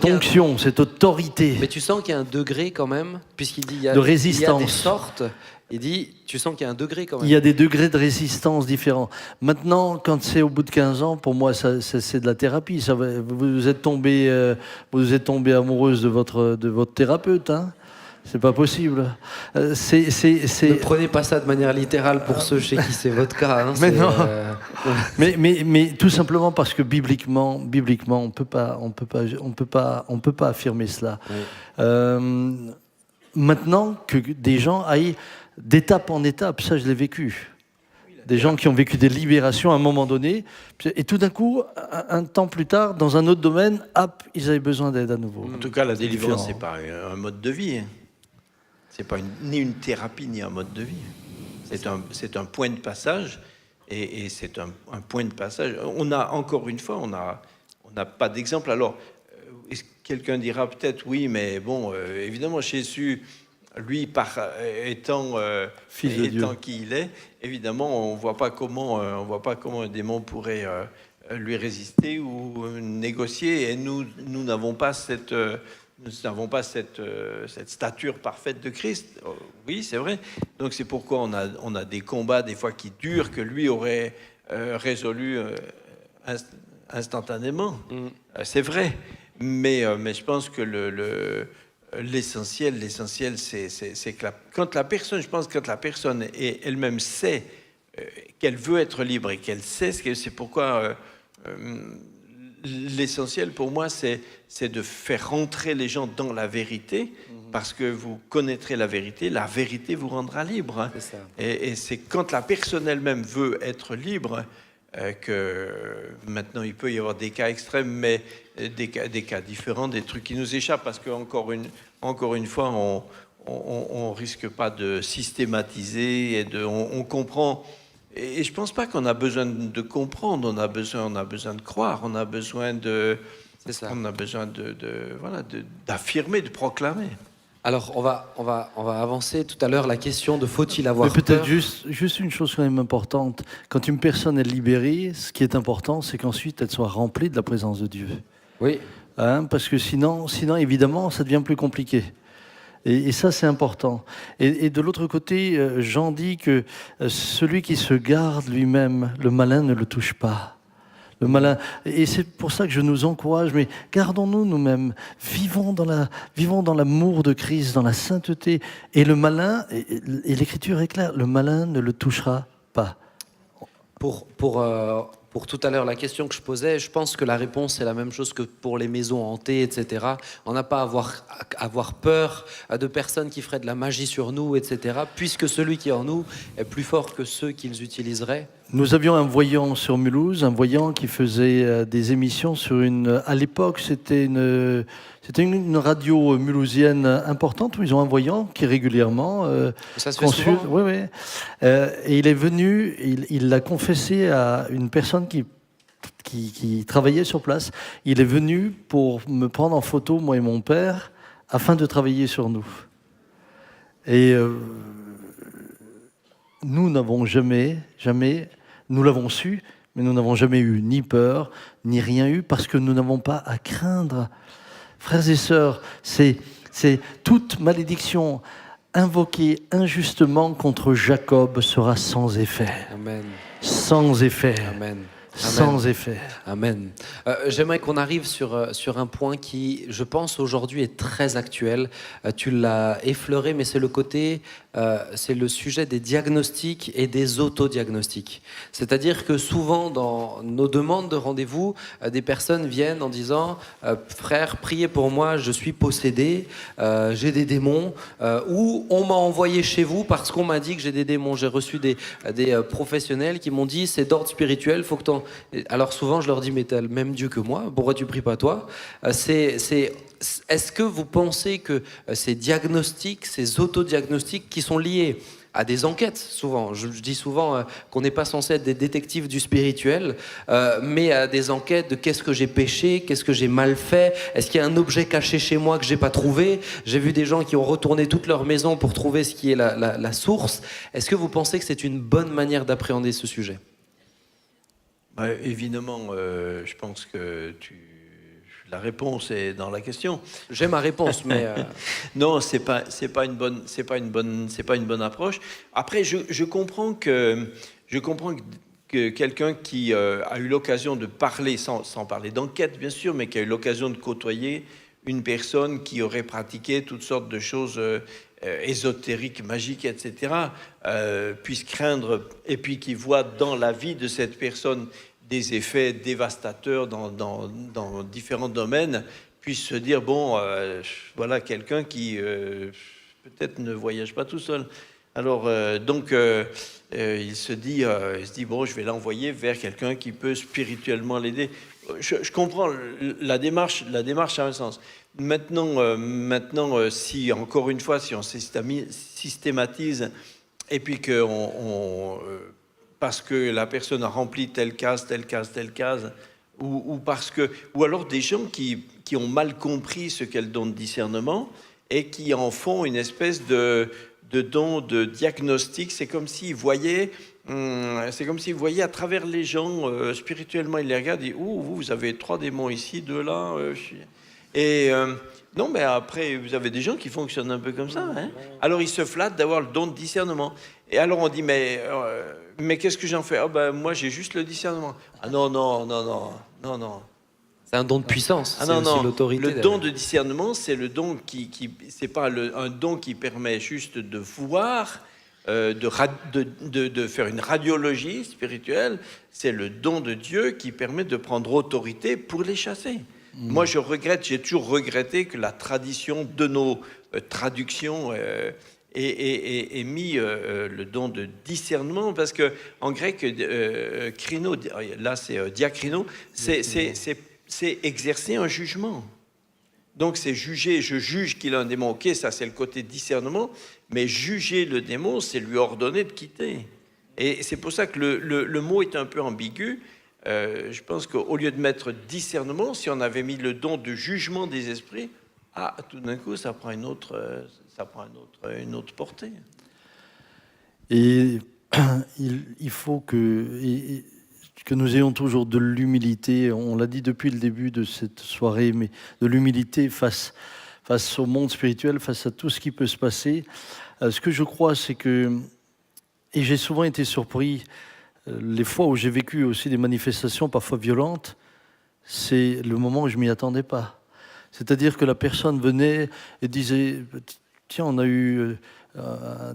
Speaker 1: onction, cette autorité.
Speaker 4: Mais tu sens qu'il y a un degré quand même, puisqu'il dit il y a des sortes. Il dit, tu sens qu'il y a un degré quand même.
Speaker 1: Il y a des degrés de résistance différents. Maintenant, quand c'est au bout de 15 ans, pour moi, c'est de la thérapie. Vous êtes tombé amoureuse de votre thérapeute. Hein. C'est pas possible.
Speaker 4: Ne prenez pas ça de manière littérale pour ceux chez qui c'est votre cas. Hein,
Speaker 1: Mais non. Mais tout simplement parce que bibliquement, on peut pas affirmer cela.
Speaker 4: Oui.
Speaker 1: Maintenant que des gens aillent d'étape en étape, ça je l'ai vécu. Des gens qui ont vécu des libérations à un moment donné, et tout d'un coup, un temps plus tard, dans un autre domaine, hop, ils avaient besoin d'aide à nouveau.
Speaker 2: En tout cas, la délivrance, c'est
Speaker 1: différent.
Speaker 2: pas un mode de vie. Hein. C'est pas ni une thérapie ni un mode de vie. C'est un point de passage, et c'est un point de passage. On a encore une fois, on n'a pas d'exemple. Alors, quelqu'un dira peut-être oui, mais bon, évidemment, Jésus, lui, étant
Speaker 1: Fils de Dieu,
Speaker 2: qui il est, évidemment, on voit pas comment un démon pourrait lui résister ou négocier. Et nous n'avons pas cette stature parfaite de Christ. Oui, c'est vrai. Donc c'est pourquoi on a des combats des fois qui durent que lui aurait résolu instantanément. C'est vrai. Mais je pense que l'essentiel, c'est que quand la personne elle-même sait qu'elle veut être libre et qu'elle sait c'est pourquoi l'essentiel pour moi, c'est de faire rentrer les gens dans la vérité, parce que vous connaîtrez la vérité vous rendra libre. Hein.
Speaker 4: C'est ça.
Speaker 2: Et c'est quand la personne elle-même veut être libre que maintenant il peut y avoir des cas extrêmes, mais des cas différents, des trucs qui nous échappent, parce qu'encore une fois, on risque pas de systématiser et on comprend. Et je pense pas qu'on a besoin de comprendre, on a besoin de croire, on a besoin d'affirmer, de proclamer.
Speaker 4: Alors, on va avancer tout à l'heure la question de faut-il avoir
Speaker 1: mais peut-être
Speaker 4: peur.
Speaker 1: juste une chose quand même importante. Quand une personne est libérée, ce qui est important, c'est qu'ensuite elle soit remplie de la présence de Dieu.
Speaker 4: Oui.
Speaker 1: Hein, parce que sinon, évidemment, ça devient plus compliqué. Et ça, c'est important. Et de l'autre côté, Jean dit que celui qui se garde lui-même, le malin ne le touche pas. Le malin. Et c'est pour ça que je nous encourage, mais gardons-nous nous-mêmes. Vivons dans l'amour de Christ, dans la sainteté. Et le malin, et l'Écriture est claire, le malin ne le touchera pas.
Speaker 4: Pour tout à l'heure, la question que je posais, je pense que la réponse est la même chose que pour les maisons hantées, etc. On n'a pas à avoir peur de personnes qui feraient de la magie sur nous, etc. Puisque celui qui est en nous est plus fort que ceux qu'ils utiliseraient.
Speaker 1: Nous avions un voyant sur Mulhouse, un voyant qui faisait des émissions sur à l'époque, c'était une radio mulhousienne importante où ils ont un voyant qui régulièrement
Speaker 4: Ça se fait souvent.
Speaker 1: Oui, oui. Et il est venu, il l'a confessé à une personne qui travaillait sur place. Il est venu pour me prendre en photo, moi et mon père, afin de travailler sur nous. Et nous n'avons jamais, nous l'avons su, mais nous n'avons jamais eu ni peur, ni rien eu, parce que nous n'avons pas à craindre. Frères et sœurs, c'est toute malédiction invoquée injustement contre Jacob sera sans effet.
Speaker 4: Amen.
Speaker 1: Sans effet.
Speaker 4: Amen.
Speaker 1: Sans effet.
Speaker 4: Amen. J'aimerais qu'on arrive sur un point qui, je pense, aujourd'hui est très actuel. Tu l'as effleuré, mais c'est c'est le sujet des diagnostics et des autodiagnostics. C'est-à-dire que souvent, dans nos demandes de rendez-vous, des personnes viennent en disant « Frère, priez pour moi, je suis possédé, j'ai des démons, ou on m'a envoyé chez vous parce qu'on m'a dit que j'ai des démons. » J'ai reçu des professionnels qui m'ont dit « C'est d'ordre spirituel, faut que t'en... » Alors souvent, je leur dis « Mais t'as le même Dieu que moi, pourquoi tu pries pas toi ?» Est-ce que vous pensez que ces diagnostics, ces autodiagnostics qui sont liés à des enquêtes, souvent, je dis souvent qu'on n'est pas censé être des détectives du spirituel, mais à des enquêtes de qu'est-ce que j'ai péché, qu'est-ce que j'ai mal fait, est-ce qu'il y a un objet caché chez moi que j'ai pas trouvé? J'ai vu des gens qui ont retourné toute leur maison pour trouver ce qui est la source. Est-ce que vous pensez que c'est une bonne manière d'appréhender ce sujet?
Speaker 2: Évidemment, je pense que la réponse est dans la question.
Speaker 4: J'ai ma réponse, mais
Speaker 2: non, c'est pas une bonne approche. Après, je comprends que quelqu'un qui a eu l'occasion de parler, sans parler d'enquête bien sûr, mais qui a eu l'occasion de côtoyer une personne qui aurait pratiqué toutes sortes de choses ésotériques, magiques, etc., puisse craindre, et puis qui voit dans la vie de cette personne des effets dévastateurs dans différents domaines, puisse se dire, bon, voilà quelqu'un qui peut-être ne voyage pas tout seul. Alors, il se dit, bon, je vais l'envoyer vers quelqu'un qui peut spirituellement l'aider. Je comprends, la démarche a un sens. Maintenant, si, encore une fois, si on systématise, et puis parce que la personne a rempli telle case, ou alors des gens qui ont mal compris ce qu'est le don de discernement et qui en font une espèce de don de diagnostic. C'est comme s'ils voyaient à travers les gens spirituellement. Ils les regardent et disent, vous avez 3 démons ici, 2 là. Non, mais après, vous avez des gens qui fonctionnent un peu comme ça. Hein. Alors, ils se flattent d'avoir le don de discernement. Et alors, on dit, mais qu'est-ce que j'en fais? Moi, j'ai juste le discernement. Ah non.
Speaker 4: C'est un don de puissance,
Speaker 2: c'est
Speaker 4: aussi l'autorité.
Speaker 2: Le don de discernement, c'est le don c'est pas un don qui permet juste de voir, de faire une radiologie spirituelle. C'est le don de Dieu qui permet de prendre autorité pour les chasser. Moi, j'ai toujours regretté que la tradition de nos traductions ait mis le don de discernement, parce que en grec, krino, là c'est diakrino, c'est exercer un jugement. Donc c'est juger, je juge qu'il a un démon, ok, ça c'est le côté discernement, mais juger le démon, c'est lui ordonner de quitter. Et c'est pour ça que le mot est un peu ambigu. Je pense qu'au lieu de mettre discernement, si on avait mis le don de jugement des esprits, tout d'un coup, ça prend une autre portée.
Speaker 1: Et il faut que nous ayons toujours de l'humilité. On l'a dit depuis le début de cette soirée, mais de l'humilité face au monde spirituel, face à tout ce qui peut se passer. Ce que je crois, c'est que, et j'ai souvent été surpris, les fois où j'ai vécu aussi des manifestations parfois violentes, c'est le moment où je ne m'y attendais pas. C'est-à-dire que la personne venait et disait, tiens, on a eu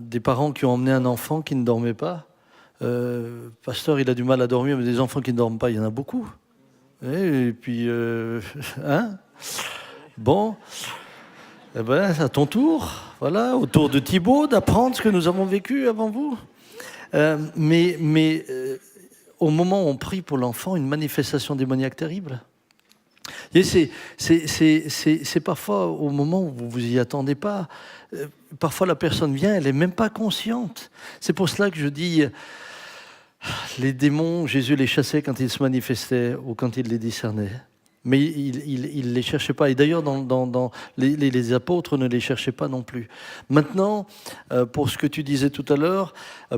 Speaker 1: des parents qui ont emmené un enfant qui ne dormait pas. Pasteur, il a du mal à dormir, mais des enfants qui ne dorment pas, il y en a beaucoup. Et puis, bon, eh ben, à ton tour, voilà, au tour de Thibaut, d'apprendre ce que nous avons vécu avant vous. Mais au moment où on prie pour l'enfant, une manifestation démoniaque terrible. Et c'est parfois au moment où vous vous y attendez pas. Parfois la personne vient, elle n'est même pas consciente. C'est pour cela que je dis, les démons, Jésus les chassait quand ils se manifestaient ou quand il les discernait. Mais il les cherchait pas. Et d'ailleurs, les apôtres ne les cherchaient pas non plus. Maintenant, pour ce que tu disais tout à l'heure,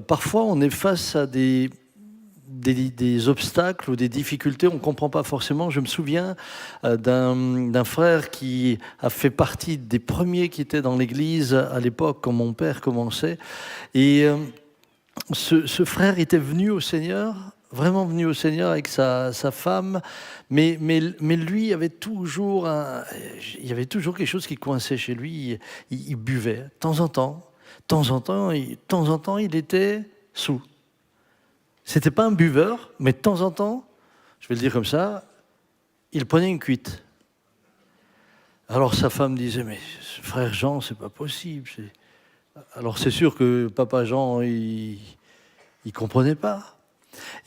Speaker 1: parfois on est face à des obstacles ou des difficultés, on ne comprend pas forcément. Je me souviens d'un frère qui a fait partie des premiers qui étaient dans l'église à l'époque, quand mon père commençait. Et ce frère était venu au Seigneur, vraiment venu au Seigneur avec sa femme, mais lui, il y avait toujours quelque chose qui coinçait chez lui. Il buvait, de temps en temps, il était saoul. C'était pas un buveur, mais de temps en temps, je vais le dire comme ça, il prenait une cuite. Alors sa femme disait, mais frère Jean, c'est pas possible. Alors c'est sûr que papa Jean, il comprenait pas.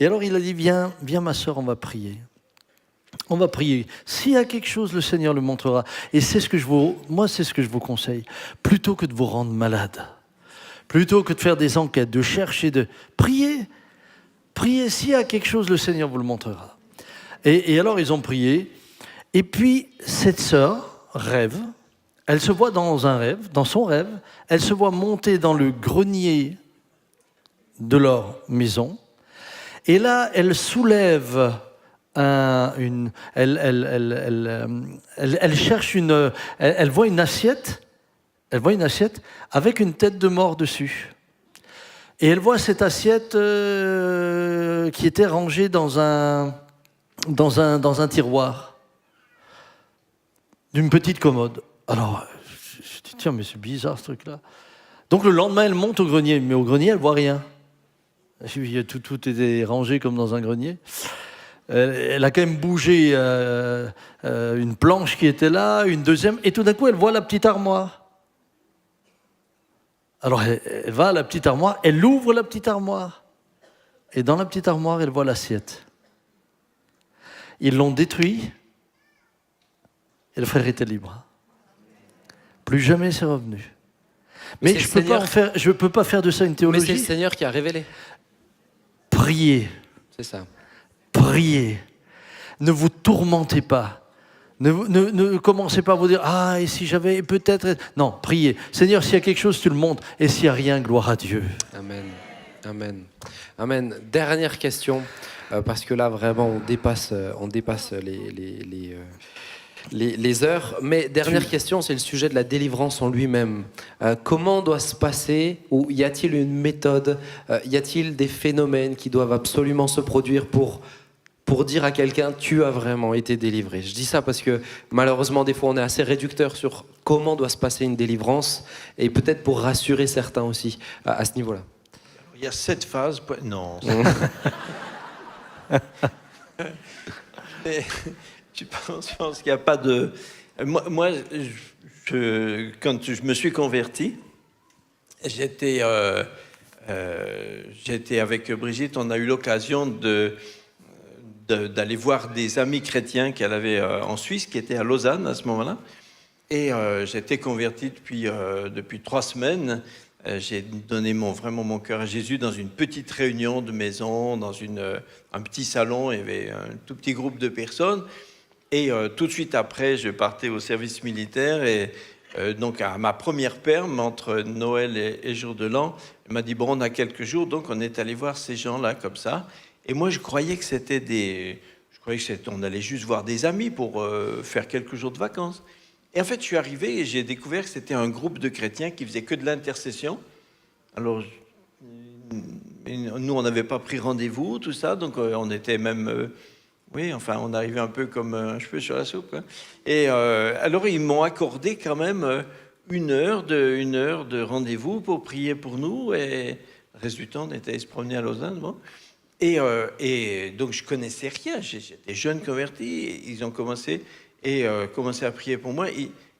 Speaker 1: Et alors il a dit, viens ma sœur, on va prier. On va prier. S'il y a quelque chose, le Seigneur le montrera. Et c'est ce que je vous conseille. Plutôt que de vous rendre malade, plutôt que de faire des enquêtes, de chercher, de prier. Priez, s'il y a quelque chose, le Seigneur vous le montrera. Et alors, ils ont prié. Et puis, cette sœur rêve. Elle se voit dans son rêve. Elle se voit monter dans le grenier de leur maison. Et là, elle soulève elle cherche elle voit une assiette. Elle voit une assiette avec une tête de mort dessus. Et elle voit cette assiette qui était rangée dans un tiroir. d'une petite commode. Alors, je dis, tiens, mais c'est bizarre ce truc-là. Donc le lendemain, elle monte au grenier, mais au grenier, elle ne voit rien. Tout était rangé comme dans un grenier. Elle a quand même bougé une planche qui était là, une deuxième, et tout d'un coup, elle voit la petite armoire. Alors, elle va à la petite armoire, elle ouvre la petite armoire. Et dans la petite armoire, elle voit l'assiette. Ils l'ont détruit, et le frère était libre. Plus jamais c'est revenu. Mais je ne peux pas faire de ça une théologie.
Speaker 4: Mais c'est le Seigneur qui a révélé.
Speaker 1: Priez.
Speaker 4: C'est ça.
Speaker 1: Priez. Ne vous tourmentez pas. Ne commencez pas à vous dire « Ah, et si j'avais peut-être... » Non, priez. Seigneur, s'il y a quelque chose, tu le montres. Et s'il n'y a rien, gloire à Dieu.
Speaker 4: Amen. Amen. Amen. Dernière question, parce que là, vraiment, on dépasse les heures. Mais dernière question, c'est le sujet de la délivrance en lui-même. Comment doit se passer, ou y a-t-il une méthode, y a-t-il des phénomènes qui doivent absolument se produire pour dire à quelqu'un, tu as vraiment été délivré? Je dis ça parce que malheureusement, des fois, on est assez réducteur sur comment doit se passer une délivrance, et peut-être pour rassurer certains aussi à ce niveau-là.
Speaker 2: Il y a 7 phases. Non. Mais, je pense qu'il n'y a pas de... Moi quand je me suis converti, j'étais avec Brigitte, on a eu l'occasion d'aller voir des amis chrétiens qu'elle avait en Suisse, qui étaient à Lausanne à ce moment-là. Et j'étais converti depuis 3 semaines. J'ai donné vraiment mon cœur à Jésus dans une petite réunion de maison, dans un petit salon. Il y avait un tout petit groupe de personnes. Et tout de suite après, je partais au service militaire. Et donc, à ma première perme, entre Noël et Jour de l'An, elle m'a dit, bon, on a quelques jours. Donc, on est allé voir ces gens-là comme ça. Et moi, je croyais que on allait juste voir des amis pour faire quelques jours de vacances. Et en fait, je suis arrivé et j'ai découvert que c'était un groupe de chrétiens qui faisait que de l'intercession. Alors, nous, on n'avait pas pris rendez-vous, tout ça, donc on était même... on arrivait un peu comme un cheveu sur la soupe, quoi. Et alors, ils m'ont accordé quand même une heure de rendez-vous pour prier pour nous. Et résultat, on était allé se promener à Lausanne, bon. Et donc, je connaissais rien. J'étais jeune converti. Ils ont commencé à prier pour moi.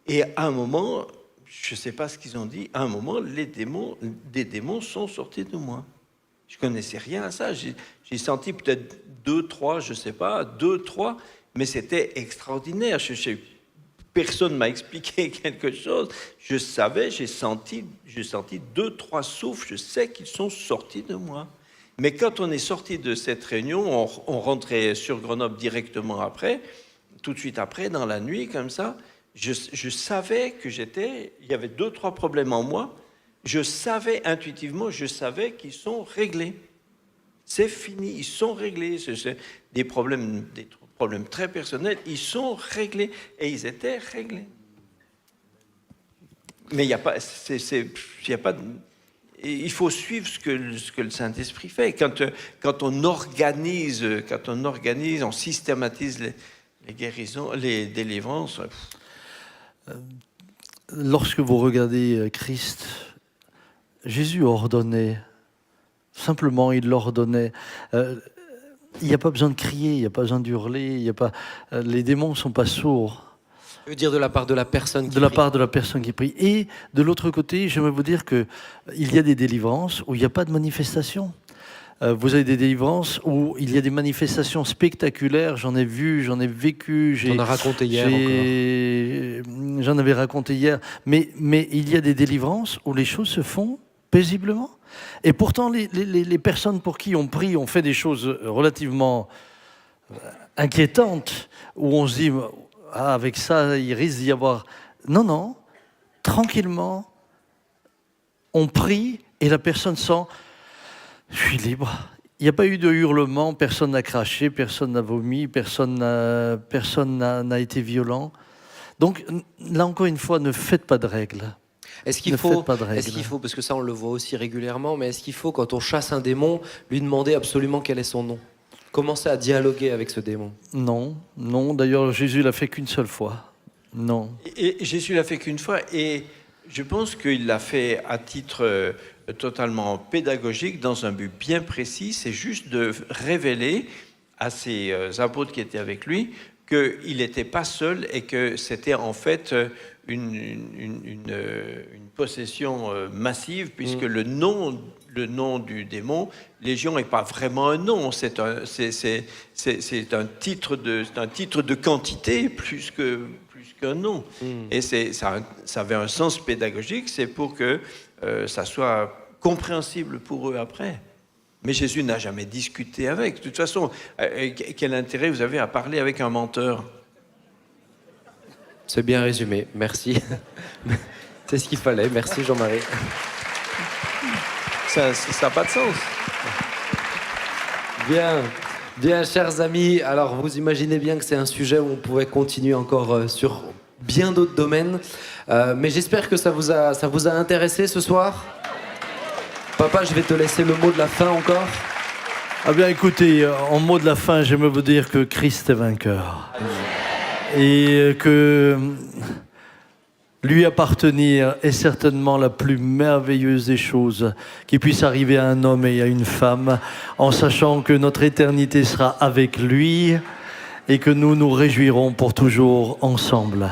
Speaker 2: Et à un moment, je ne sais pas ce qu'ils ont dit, à un moment, des démons sont sortis de moi. Je ne connaissais rien à ça. J'ai senti peut-être 2, 3, je ne sais pas, 2, 3, mais c'était extraordinaire. Personne ne m'a expliqué quelque chose. Je savais, j'ai senti 2, 3 souffles. Je sais qu'ils sont sortis de moi. Mais quand on est sorti de cette réunion, on rentrait sur Grenoble directement après, tout de suite après, dans la nuit, comme ça, je savais que il y avait 2, 3 problèmes en moi. Je savais intuitivement, qu'ils sont réglés. C'est fini, ils sont réglés. C'est des problèmes très personnels, ils sont réglés. Et ils étaient réglés. Mais il n'y a pas... Il faut suivre ce que le Saint-Esprit fait. Quand on organise, on systématise les guérisons, les délivrances.
Speaker 1: Lorsque vous regardez Christ, Jésus ordonnait. Simplement, il l'ordonnait. Il n'y a pas besoin de crier, il n'y a pas besoin d'hurler. Les démons ne sont pas sourds.
Speaker 4: Je veux dire de la part de la personne qui prie.
Speaker 1: De la part de la personne qui prie. Et de l'autre côté, j'aimerais vous dire qu'il y a des délivrances où il n'y a pas de manifestation. Vous avez des délivrances où il y a des manifestations spectaculaires. J'en ai vu, j'en ai vécu.
Speaker 4: On a raconté hier encore.
Speaker 1: J'en avais raconté hier. Mais il y a des délivrances où les choses se font paisiblement. Et pourtant, les personnes pour qui on prie ont fait des choses relativement inquiétantes, où on se dit... Ah, avec ça, il risque d'y avoir... Non, tranquillement, on prie et la personne sent, je suis libre. Il n'y a pas eu de hurlement, personne n'a craché, personne n'a vomi, personne n'a été violent. Donc là encore une fois, ne faites pas de règles.
Speaker 4: Est-ce qu'il faut, parce que ça on le voit aussi régulièrement, mais est-ce qu'il faut, quand on chasse un démon, lui demander absolument quel est son nom ? Commencer à dialoguer avec ce démon?
Speaker 1: Non. D'ailleurs, Jésus l'a fait qu'une seule fois. Non.
Speaker 2: Et Jésus l'a fait qu'une fois, et je pense qu'il l'a fait à titre totalement pédagogique, dans un but bien précis, c'est juste de révéler à ses apôtres qui étaient avec lui qu'il n'était pas seul et que c'était en fait une possession massive, puisque le nom du démon, Légion, n'est pas vraiment un nom, c'est un titre de quantité plus qu'un nom. Et ça avait un sens pédagogique, c'est pour que ça soit compréhensible pour eux après. Mais Jésus n'a jamais discuté avec. De toute façon, quel intérêt vous avez à parler avec un menteur?
Speaker 4: C'est bien résumé, merci. C'est ce qu'il fallait, merci Jean-Marie.
Speaker 2: Ça n'a pas de sens.
Speaker 4: Bien, chers amis, alors vous imaginez bien que c'est un sujet où on pourrait continuer encore sur bien d'autres domaines, mais j'espère que ça vous a intéressé ce soir. Papa, je vais te laisser le mot de la fin encore.
Speaker 1: Ah bien, écoutez, en mot de la fin, j'aimerais vous dire que Christ est vainqueur. Et que lui appartenir est certainement la plus merveilleuse des choses qui puisse arriver à un homme et à une femme, en sachant que notre éternité sera avec lui et que nous nous réjouirons pour toujours ensemble.